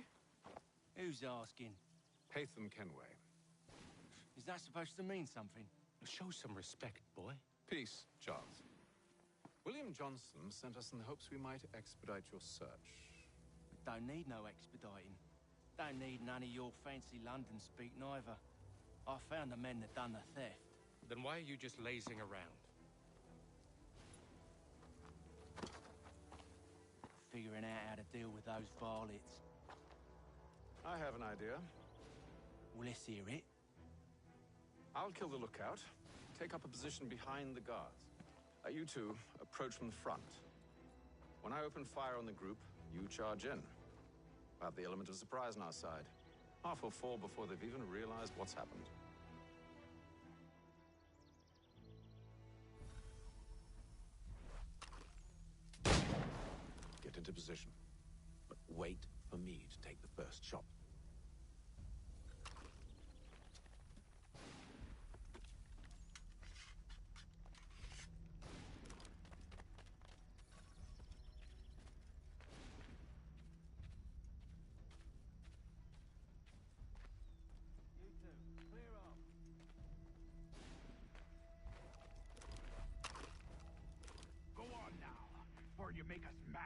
Who's asking? Haytham Kenway. Is that supposed to mean something? Show some respect, boy. Peace, Charles. William Johnson sent us in the hopes we might expedite your search. Don't need no expediting. Don't need none of your fancy London speak neither. I found the men that done the theft. Then why are you just lazing around? Figuring out how to deal with those varlets. I have an idea. Well, let's hear it. I'll kill the lookout, take up a position behind the guards. You two approach from the front. When I open fire on the group, you charge in. We'll have the element of surprise on our side. Half will fall before they've even realized what's happened. Get into position. But wait for me to take the first shot. Go on now, before you make us mad.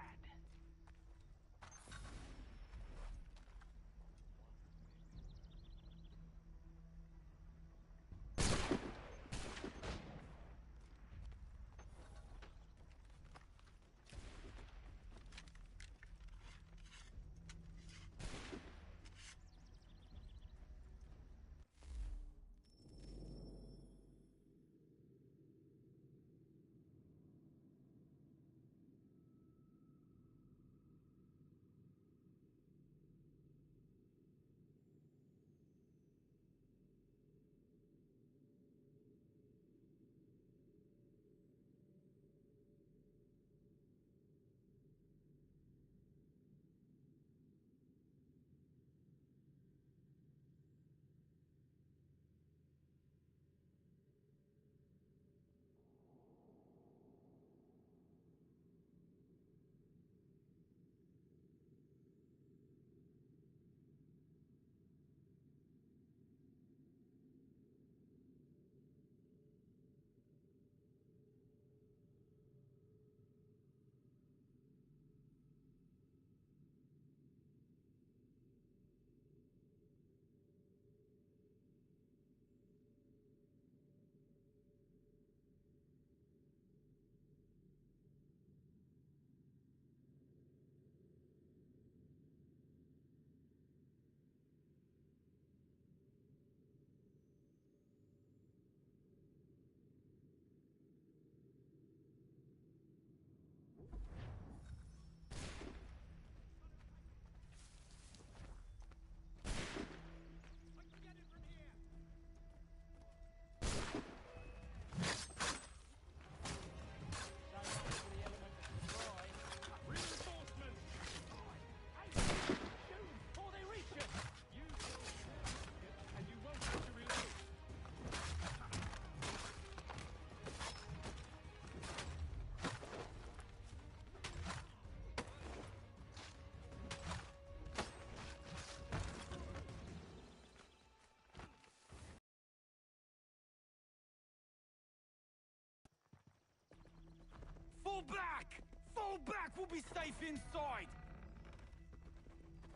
Fall back! Fall back! We'll be safe inside!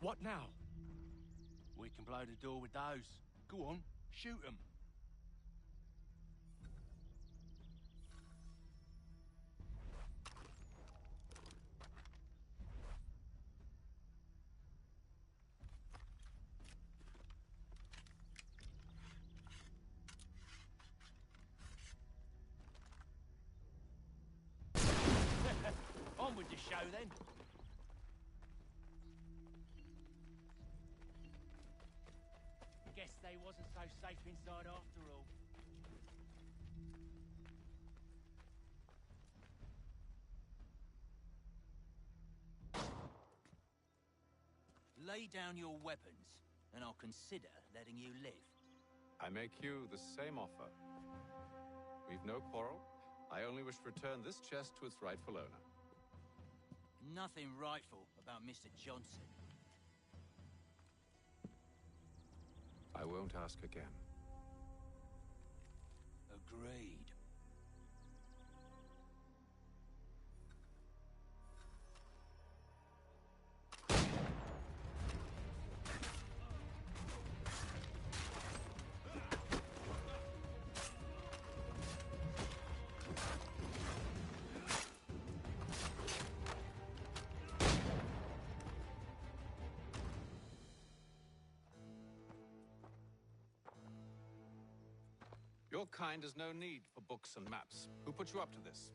What now? We can blow the door with those. Go on, shoot them. On with the show, then. Guess they wasn't so safe inside after all. Lay down your weapons, and I'll consider letting you live. I make you the same offer. We've no quarrel. I only wish to return this chest to its rightful owner. Nothing rightful about Mr. Johnson. I won't ask again. Agreed. Your kind has no need for books and maps. Who put you up to this?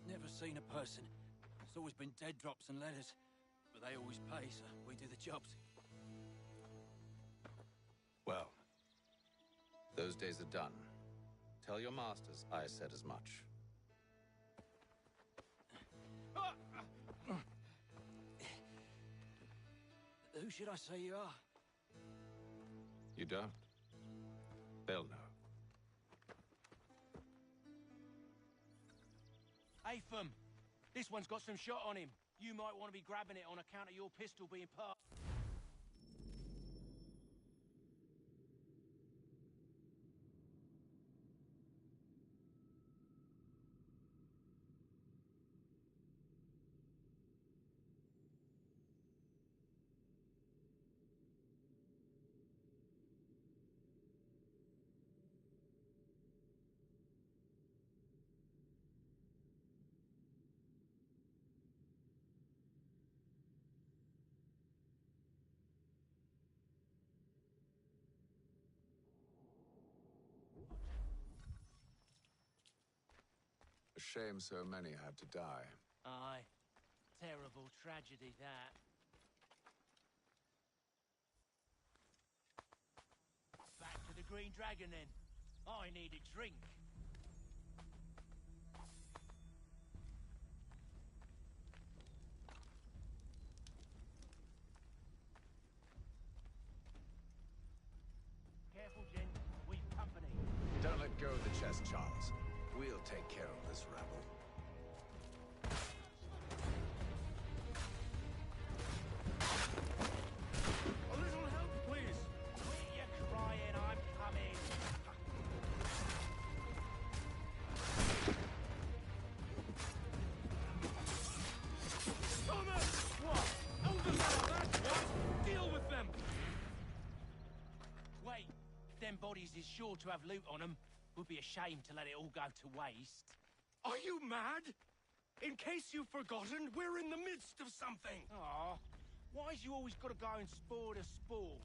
Never seen a person. It's always been dead drops and letters. But they always pay, so we do the jobs. Well, those days are done. Tell your masters I said as much. Who should I say you are? You don't? They'll know. Hey, Fum. This one's got some shot on him. You might want to be grabbing it on account of your pistol being part... A shame so many had to die. Aye. Terrible tragedy, that. Back to the Green Dragon, then. I need a drink. Careful, Jen. We've company. Don't let go of the chest, Charles. We'll take care of this rabble. A little help, please. Quit your crying, I'm coming. Thomas! What? Over there, that's what! Deal with them! Wait, them bodies is sure to have loot on them. Would be a shame to let it all go to waste. Are you mad? In case you've forgotten, we're in the midst of something. Aw, why's you always got to go and spoil the sport?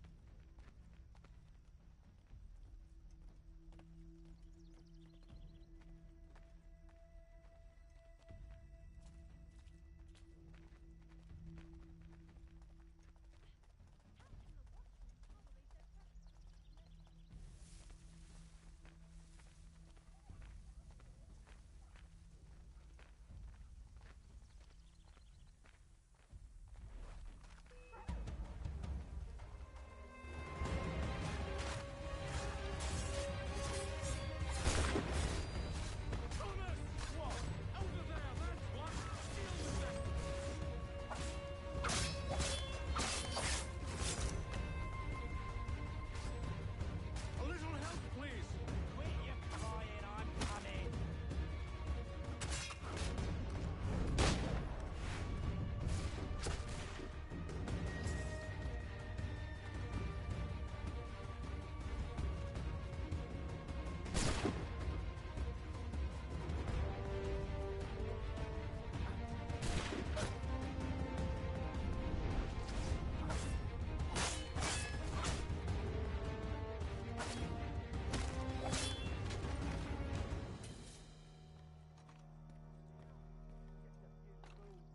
A little help, please. Quit your crying, I'm coming.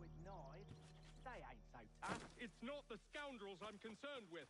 With knives, they ain't so tough. It's not the scoundrels I'm concerned with.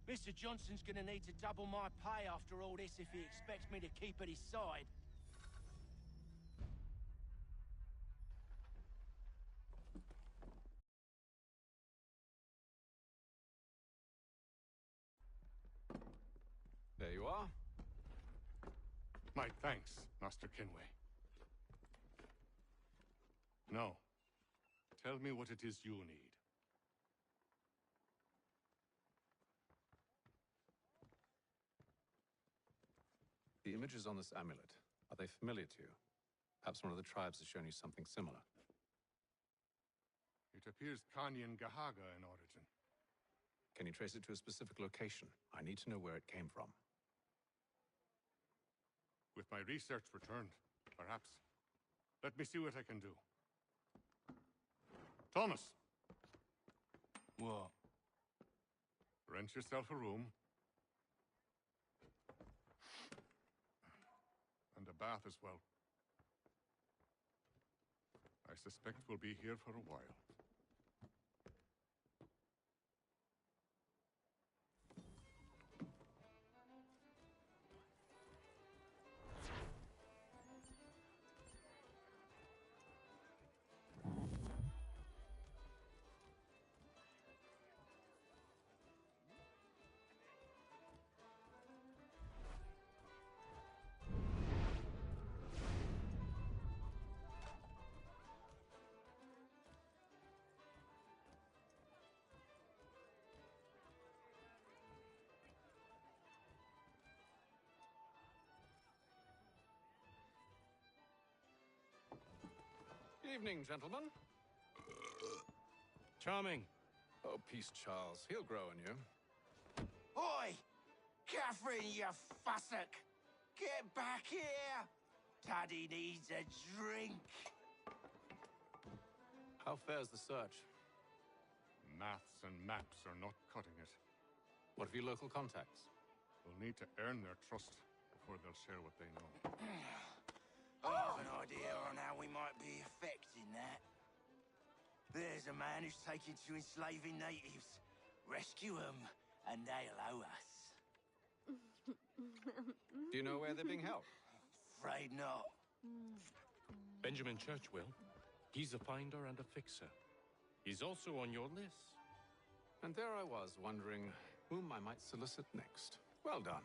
Mr. Johnson's gonna need to double my pay after all this if he expects me to keep at his side. There you are. My thanks, Master Kenway. Now, tell me what it is you need. The images on this amulet, are they familiar to you? Perhaps one of the tribes has shown you something similar. It appears Kanyan Gahaga in origin. Can you trace it to a specific location? I need to know where it came from. With my research returned, perhaps. Let me see what I can do. Thomas! What? Rent yourself a room. And a bath as well. I suspect we'll be here for a while. Evening, gentlemen. Charming. Oh, peace, Charles. He'll grow on you. Oi! Catherine, you fussock! Get back here! Daddy needs a drink. How fares the search? Maths and maps are not cutting it. What of your local contacts? We'll need to earn their trust before they'll share what they know. I have an idea on how we might be affecting that. There's a man who's taken to enslaving natives. Rescue them, and they'll owe us. Do you know where they're being held? Afraid not. Benjamin Churchwill. He's a finder and a fixer. He's also on your list. And there I was, wondering whom I might solicit next. Well done.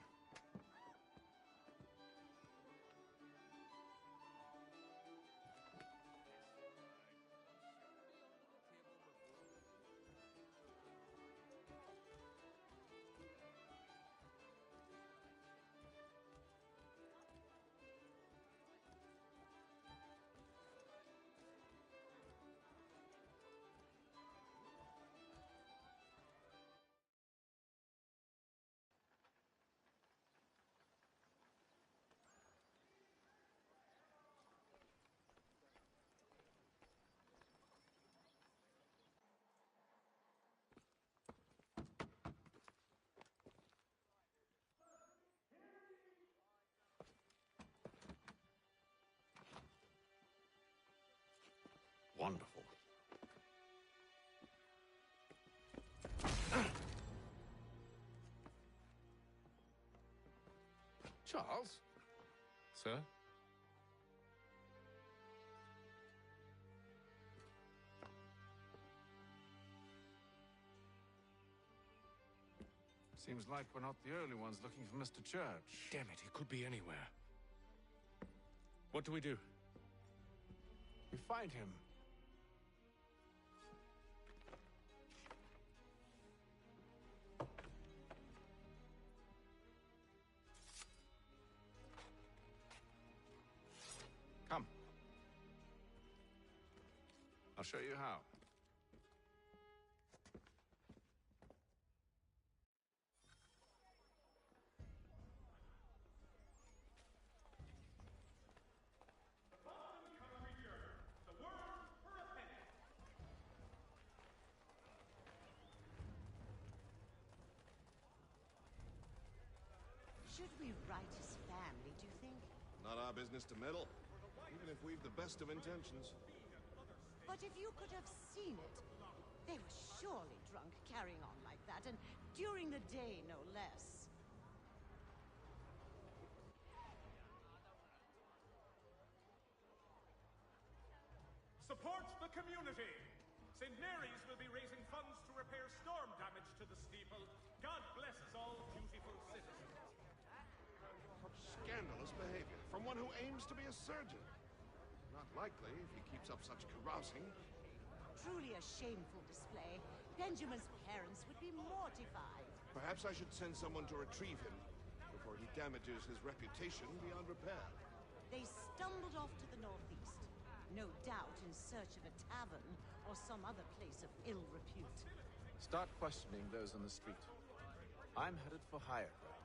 Wonderful. Charles? Sir? Seems like we're not the only ones looking for Mr. Church. Damn it, he could be anywhere. What do we do? We find him. Come. I'll show you how. Should we write his family, do you think? Not our business to meddle, even if we've the best of intentions. But if you could have seen it, they were surely drunk carrying on like that, and during the day, no less. Support the community! St. Mary's will be raising funds to repair storm damage to the steeple. God bless us all, beautiful citizens. Such scandalous behavior from one who aims to be a surgeon. Not likely if he keeps up such carousing. Truly a shameful display. Benjamin's parents would be mortified. Perhaps I should send someone to retrieve him before he damages his reputation beyond repair. They stumbled off to the northeast. No doubt in search of a tavern or some other place of ill repute. Start questioning those on the street. I'm headed for higher ground.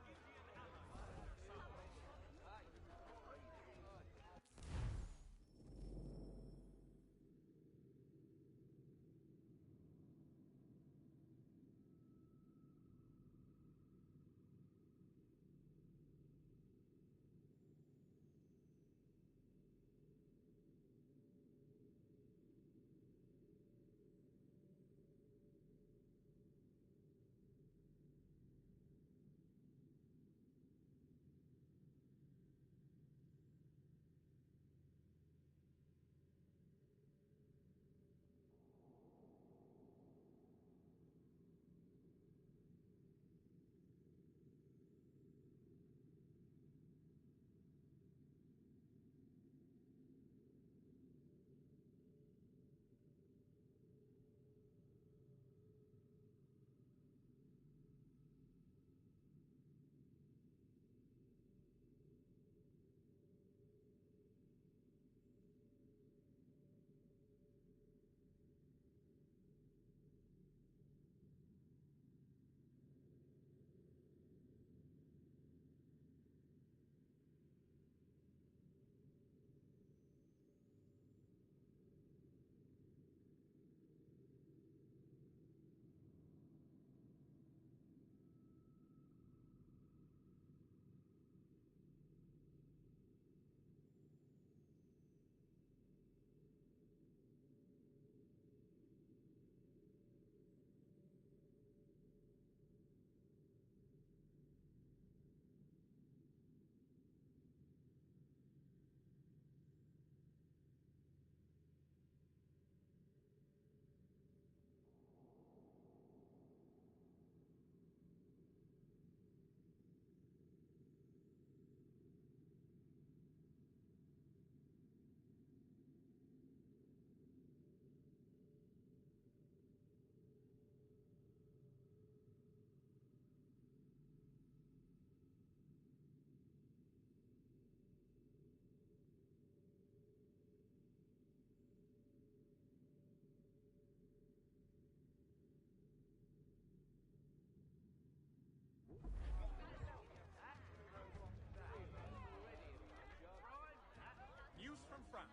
News from France.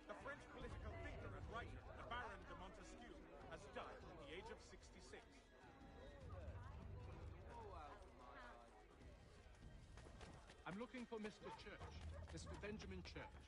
The French political thinker and writer, the Baron de Montesquieu, has died at the age of 66. I'm looking for Mr. Church, Mr. Benjamin Church.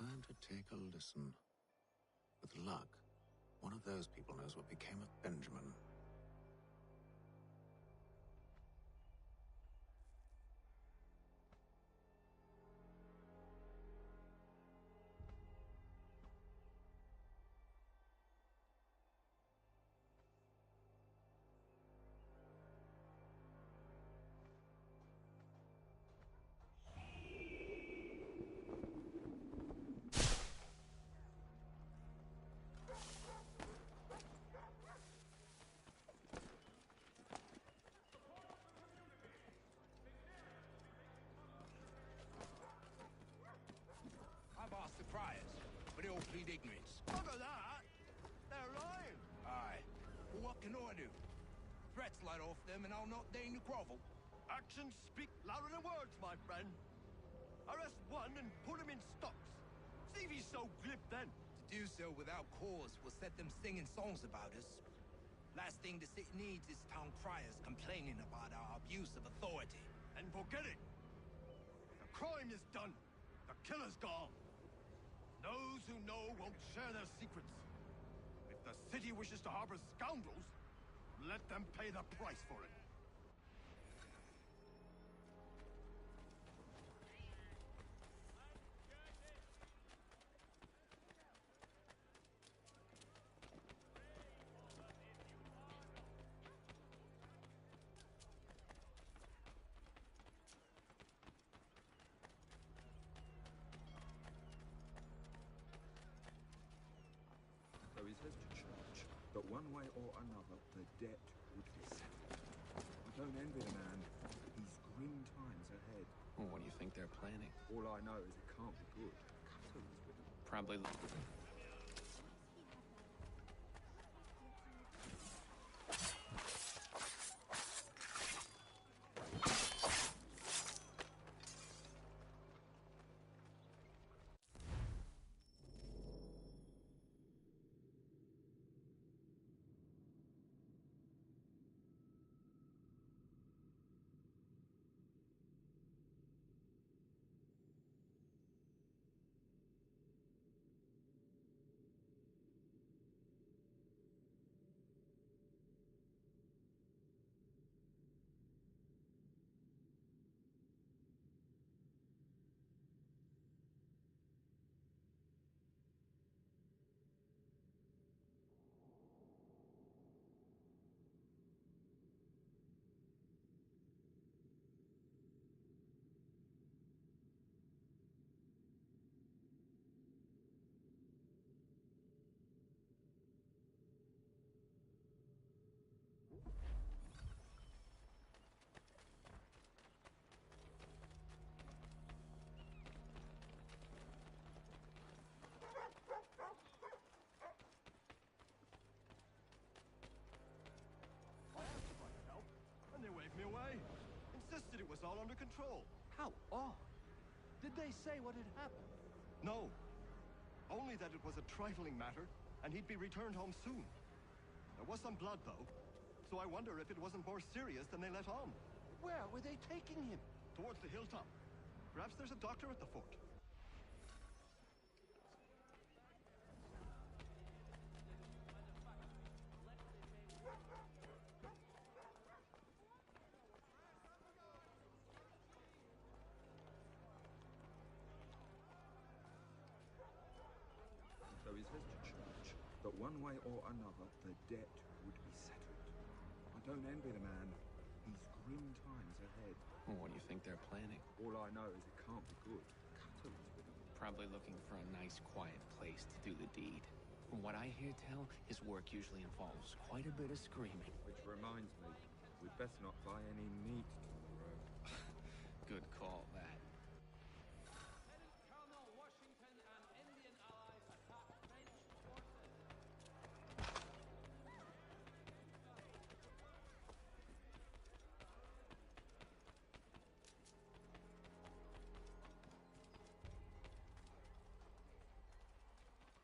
Time to take a listen. With luck, one of those people knows what became of Benjamin. I've asked the priors, but they all plead ignorance. Look at that! They're lying! Aye. Well, what can I do? Threats light off them and I'll not deign to grovel. Actions speak louder than words, my friend. Arrest one and put him in stocks. See if he's so glib then. To do so without cause will set them singing songs about us. Last thing the city needs is town criers complaining about our abuse of authority. And forget it! The crime is done. The killer's gone. Those who know won't share their secrets. If the city wishes to harbor scoundrels, let them pay the price for it. So he says to church that one way or another the debt would be settled. I don't envy the man. He's grim times ahead. Well, what do you think they're planning? All I know is it can't be good. Cutter is with him. Probably. Me away. Insisted it was all under control. How odd. Did they say what had happened? No. Only that it was a trifling matter, and he'd be returned home soon. There was some blood, though, so I wonder if it wasn't more serious than they let on. Where were they taking him? Towards the hilltop. Perhaps there's a doctor at the fort. So he says to church that one way or another the debt would be settled. I don't envy the man. He's grim times ahead. Well, what do you think they're planning? All I know is it can't be good. Cutter is with him. Probably looking for a nice, quiet place to do the deed. From what I hear tell, his work usually involves quite a bit of screaming. Which reminds me, we'd best not buy any meat tomorrow. Good call, that.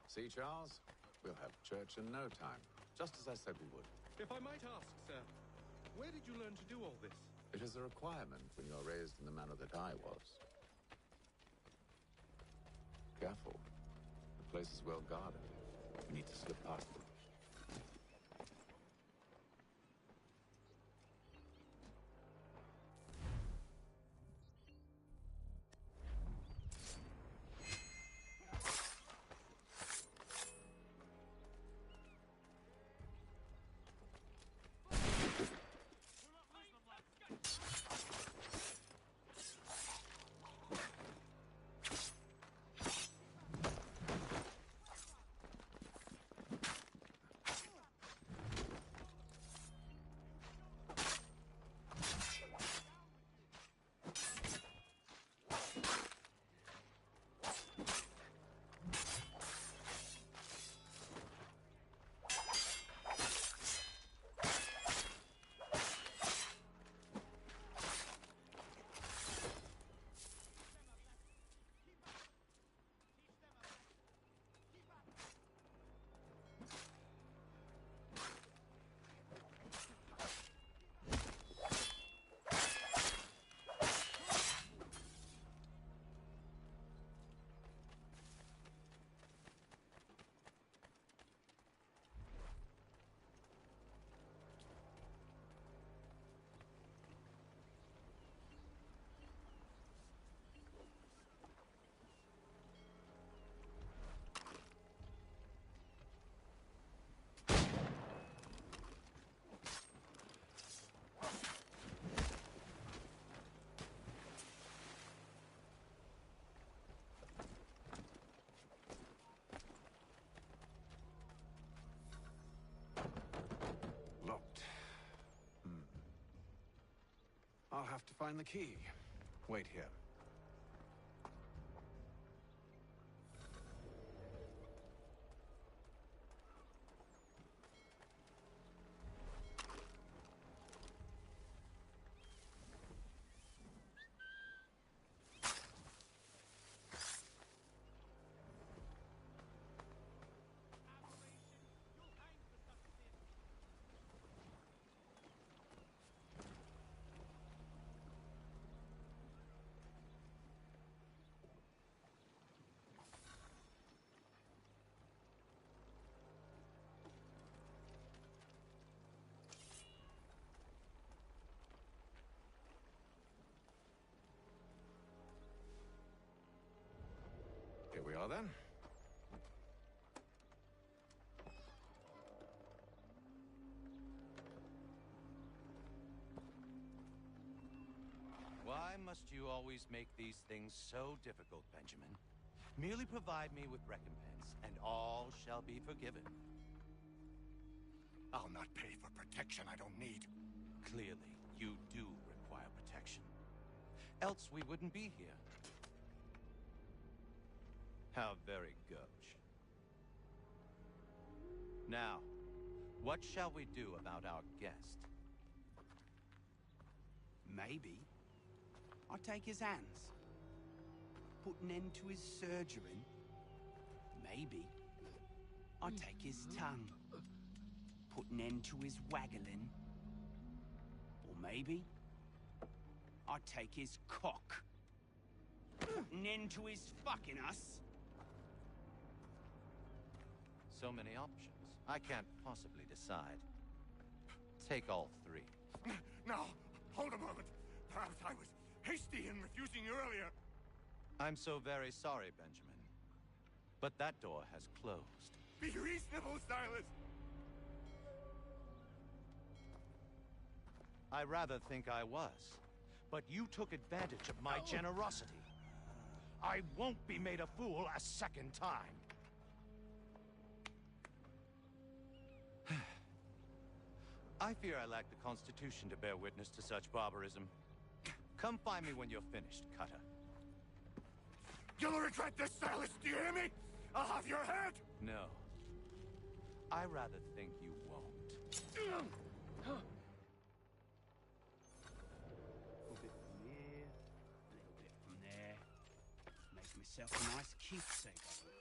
See, Charles? We'll have church in no time, just as I said we would. If I might ask, sir, where did you learn to do all this? It is a requirement when you're raised in the manner that I was. Careful. place is well guarded. We need to slip past them. I'll have to find the key. Wait here. Here we are, then. Why must you always make these things so difficult, Benjamin? Merely provide me with recompense, and all shall be forgiven. I'll not pay for protection I don't need. Clearly, you do require protection. Else we wouldn't be here. How very gauche. Now, what shall we do about our guest? Maybe I'll take his hands. Put an end to his surgery. Maybe I'll take his tongue. Put an end to his waggling. Or maybe I'll take his cock. Put an end to his fucking us. So many options. I can't possibly decide. Take all three. Now, hold a moment. Perhaps I was hasty in refusing you earlier. I'm so very sorry, Benjamin. But that door has closed. Be reasonable, Silas! I rather think I was. But you took advantage of my generosity. I won't be made a fool a second time. I fear I lack the constitution to bear witness to such barbarism. Come find me when you're finished, Cutter. You'll regret this, Silas, do you hear me? I'll have your head! No. I rather think you won't. A little bit from here, a little bit from there. Make myself a nice keepsake of it.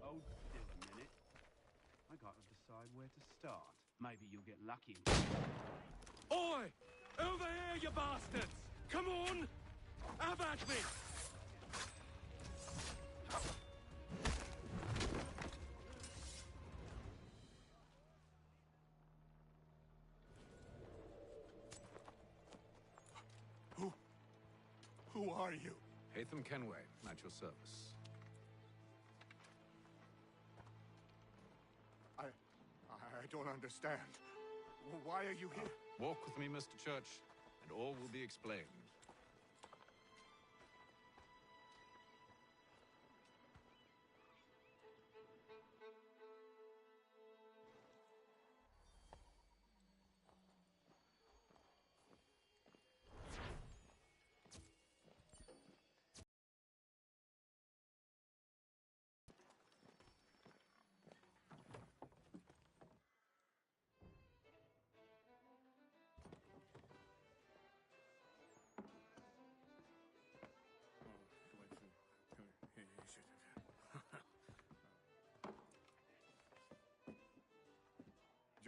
Oh, still a minute. got to decide where to start. Maybe you'll get lucky. Oi! Over here, you bastards! Come on! Have at me! Who are you? Hatham Kenway, at your service. I don't understand. Why are you here? Walk with me, Mr. Church, and all will be explained.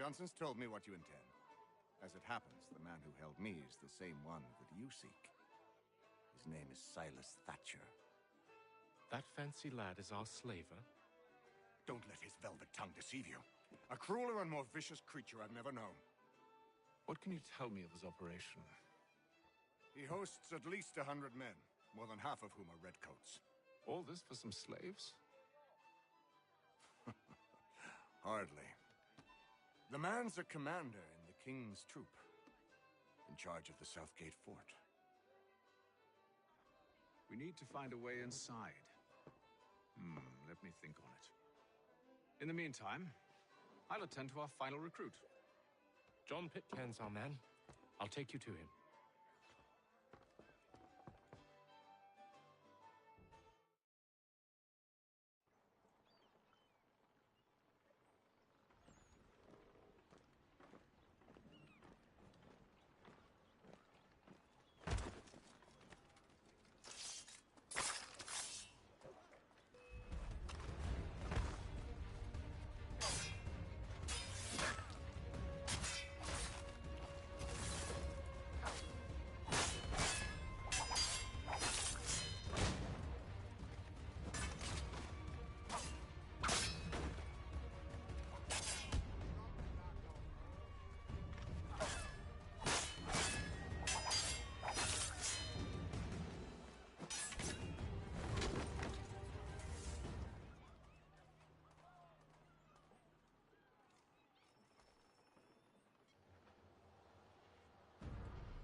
Johnson's told me what you intend. As it happens, the man who held me is the same one that you seek. His name is Silas Thatcher. That fancy lad is our slaver? Don't let his velvet tongue deceive you. A crueler and more vicious creature I've never known. What can you tell me of his operation? He hosts at least 100 men, more than half of whom are redcoats. All this for some slaves? Hardly. The man's a commander in the King's troop, in charge of the Southgate Fort. We need to find a way inside. Let me think on it. In the meantime, I'll attend to our final recruit. John Pitcairn's our man. I'll take you to him.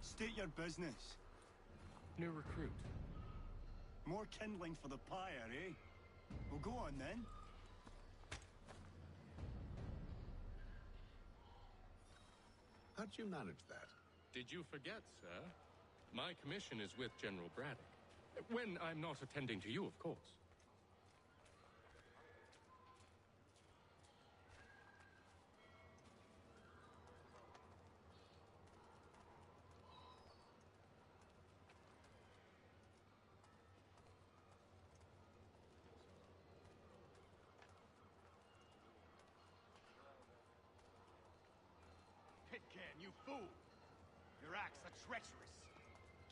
State your business. New recruit. More kindling for the pyre, eh? Well, go on then. How'd you manage that? Did you forget, sir? My commission is with General Braddock. When I'm not attending to you, of course. Pitcairn, you fool! Your acts are treacherous.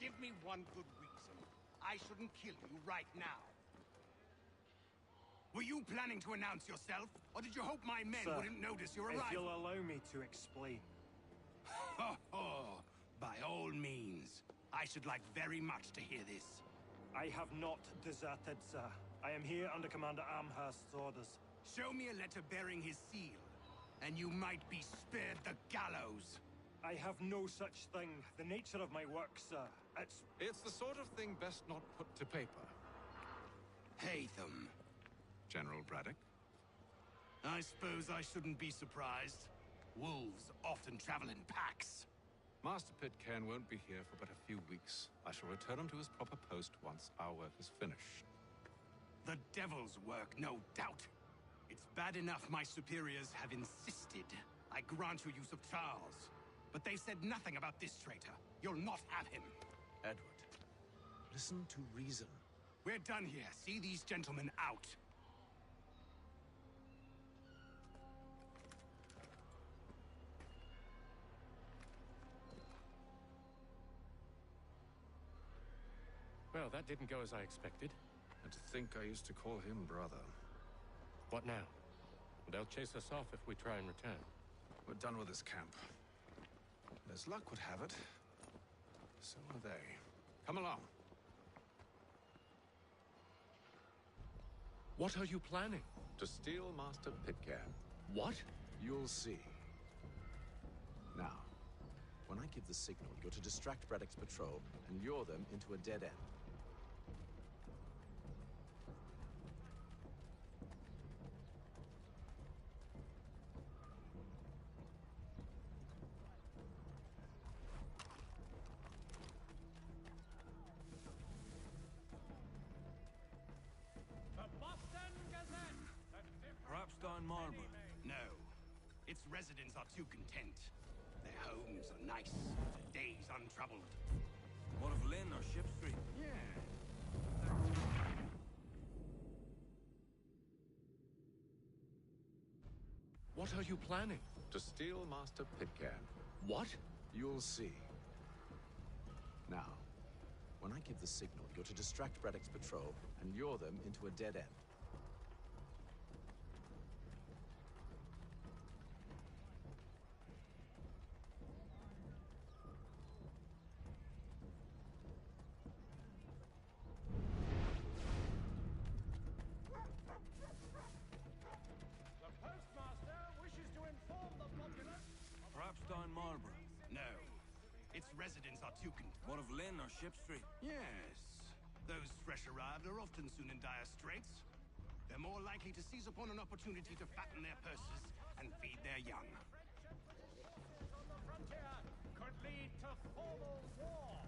Give me one good reason I shouldn't kill you right now. Were you planning to announce yourself, or did you hope my men Sir, wouldn't notice your arrival? if you'll allow me to explain. By all means. I should like very much to hear this. I have not deserted, sir. I am here under Commander Amherst's orders. Show me a letter bearing his seal, and you might be spared the gallows. I have no such thing. The nature of my work, sir, It's the sort of thing best not put to paper. Hatham. General Braddock? I suppose I shouldn't be surprised. Wolves often travel in packs. Master Pitcairn won't be here for but a few weeks. I shall return him to his proper post once our work is finished. The devil's work, no doubt. It's bad enough my superiors have insisted I grant you use of Charles. But they said nothing about this traitor. You'll not have him. Edward, listen to reason. We're done here. See these gentlemen out. Well, that didn't go as I expected. And to think I used to call him brother. What now? They'll chase us off if we try and return. We're done with this camp. And as luck would have it, so are they. Come along. What are you planning? To steal Master Pitcairn. What? You'll see. Now, when I give the signal, you're to distract Braddock's patrol and lure them into a dead end. Rapstein Marlborough? No. Its residents are too content. Their homes are nice, their days untroubled. What of Lynn or Ship Street? Yeah. What are you planning? To steal Master Pitcairn. What? You'll see. Now, when I give the signal, you're to distract Braddock's patrol and lure them into a dead end. Rapstein Marlborough? No. Its residents are too What of Lynn or Ship Street? Yes. Those fresh arrived are often soon in dire straits. They're more likely to seize upon an opportunity to fatten their purses and feed their young. On the frontier could lead to formal war.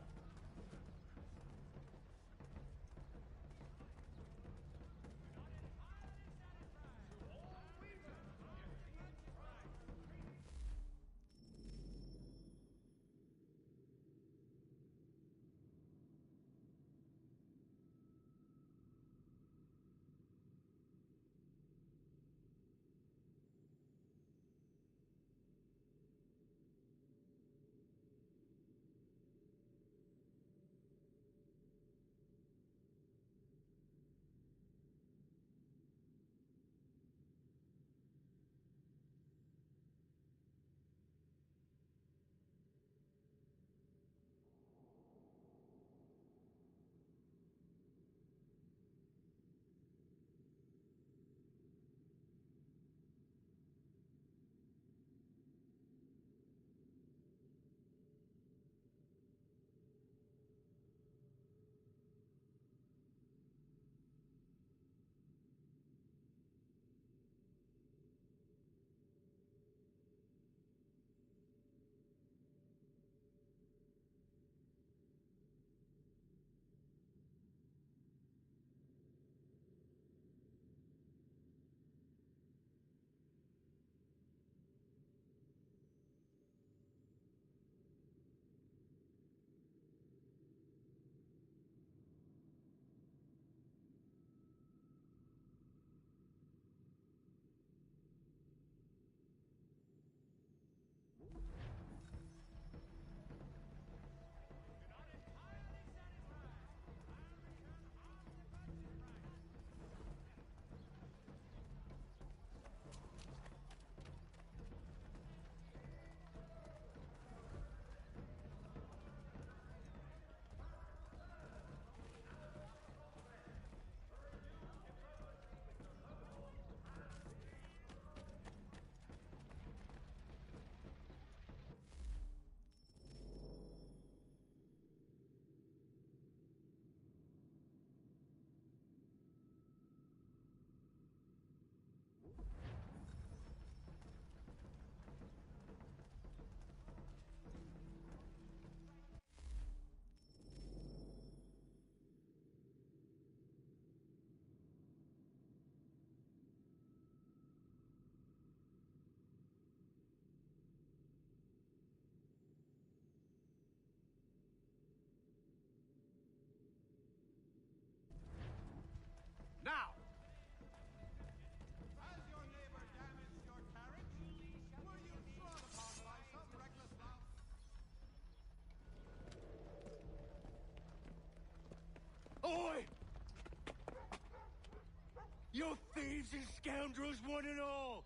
You're thieves and scoundrels, one and all!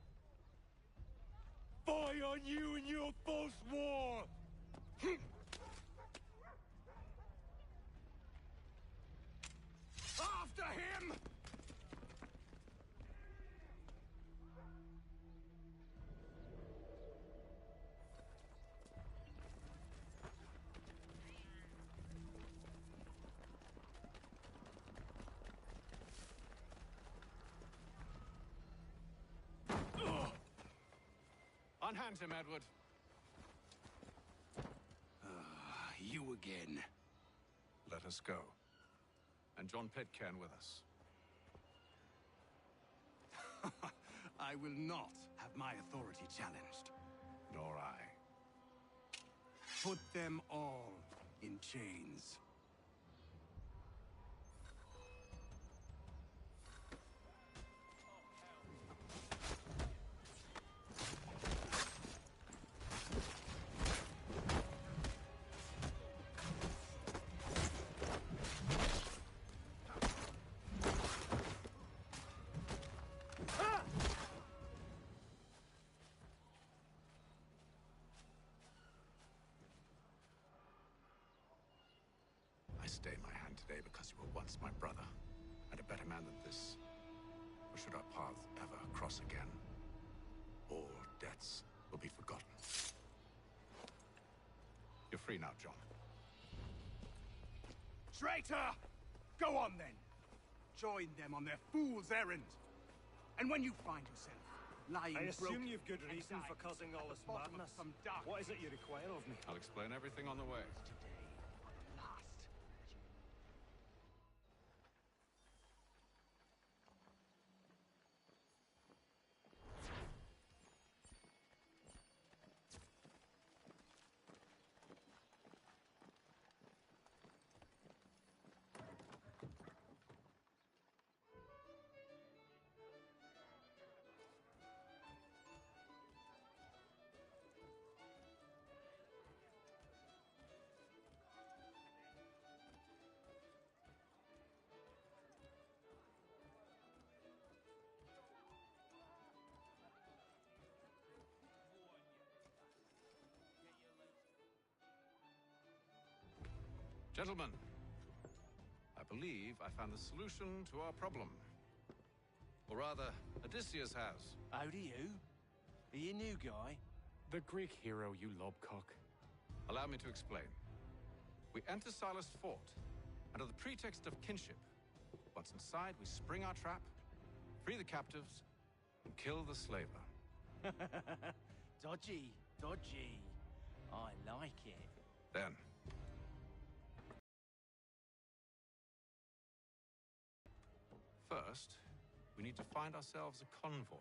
Fie on you and your false war! After him! Unhand him, Edward. You again. Let us go. And John Pitcairn with us. I will not have my authority challenged. Nor I. Put them all in chains. I stay my hand today because you were once my brother, and a better man than this. Or should our paths ever cross again, all debts will be forgotten. You're free now, John. Traitor! Go on then! Join them on their fool's errand. And when you find yourself lying I assume broken you've good and reason for dying causing all at this the bottom of madness. some dark What is it you require of me? I'll explain everything on the way. Gentlemen, I believe I found the solution to our problem. Or rather, Odysseus has. How do you? Are you a new guy? The Greek hero, you lobcock. Allow me to explain. We enter Silas' fort, under the pretext of kinship. Once inside, we spring our trap, free the captives, and kill the slaver. Dodgy, dodgy. I like it. Then, first, we need to find ourselves a convoy.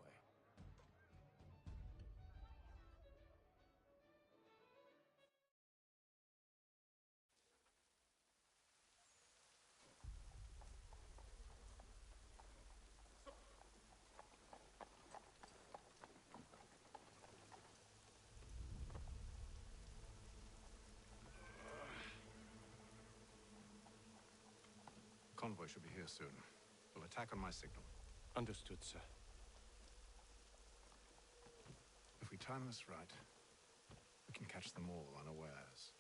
Convoy should be here soon. We'll attack on my signal. Understood, sir. If we time this right, we can catch them all unawares.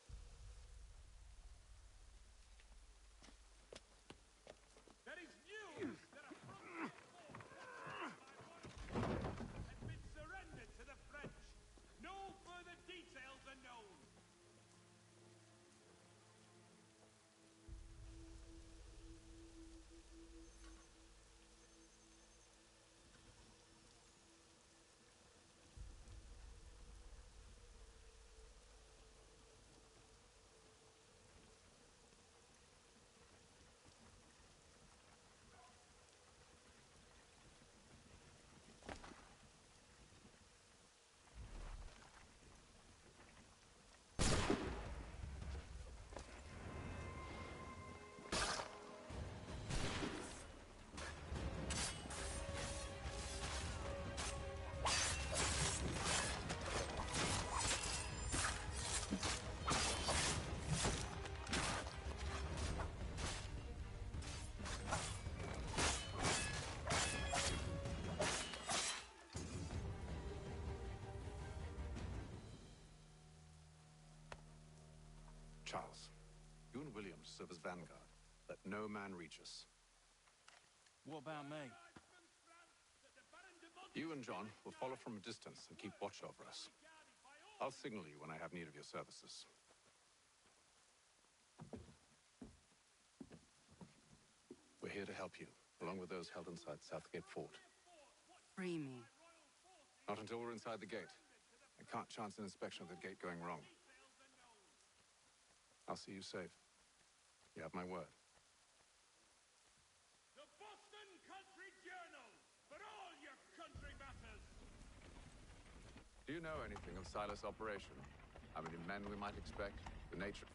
There is news that a front has been surrendered to the French. No further details are known. Charles, you and Williams serve as vanguard. Let no man reach us. What about me? You and John will follow from a distance and keep watch over us. I'll signal you when I have need of your services. We're here to help you, along with those held inside Southgate Fort. Free me. Not until we're inside the gate. I can't chance an inspection of the gate going wrong. I'll see you safe. You have my word. The Boston Country Journal, for all your country matters. Do you know anything of Silas' operation? How many men we might expect? The nature...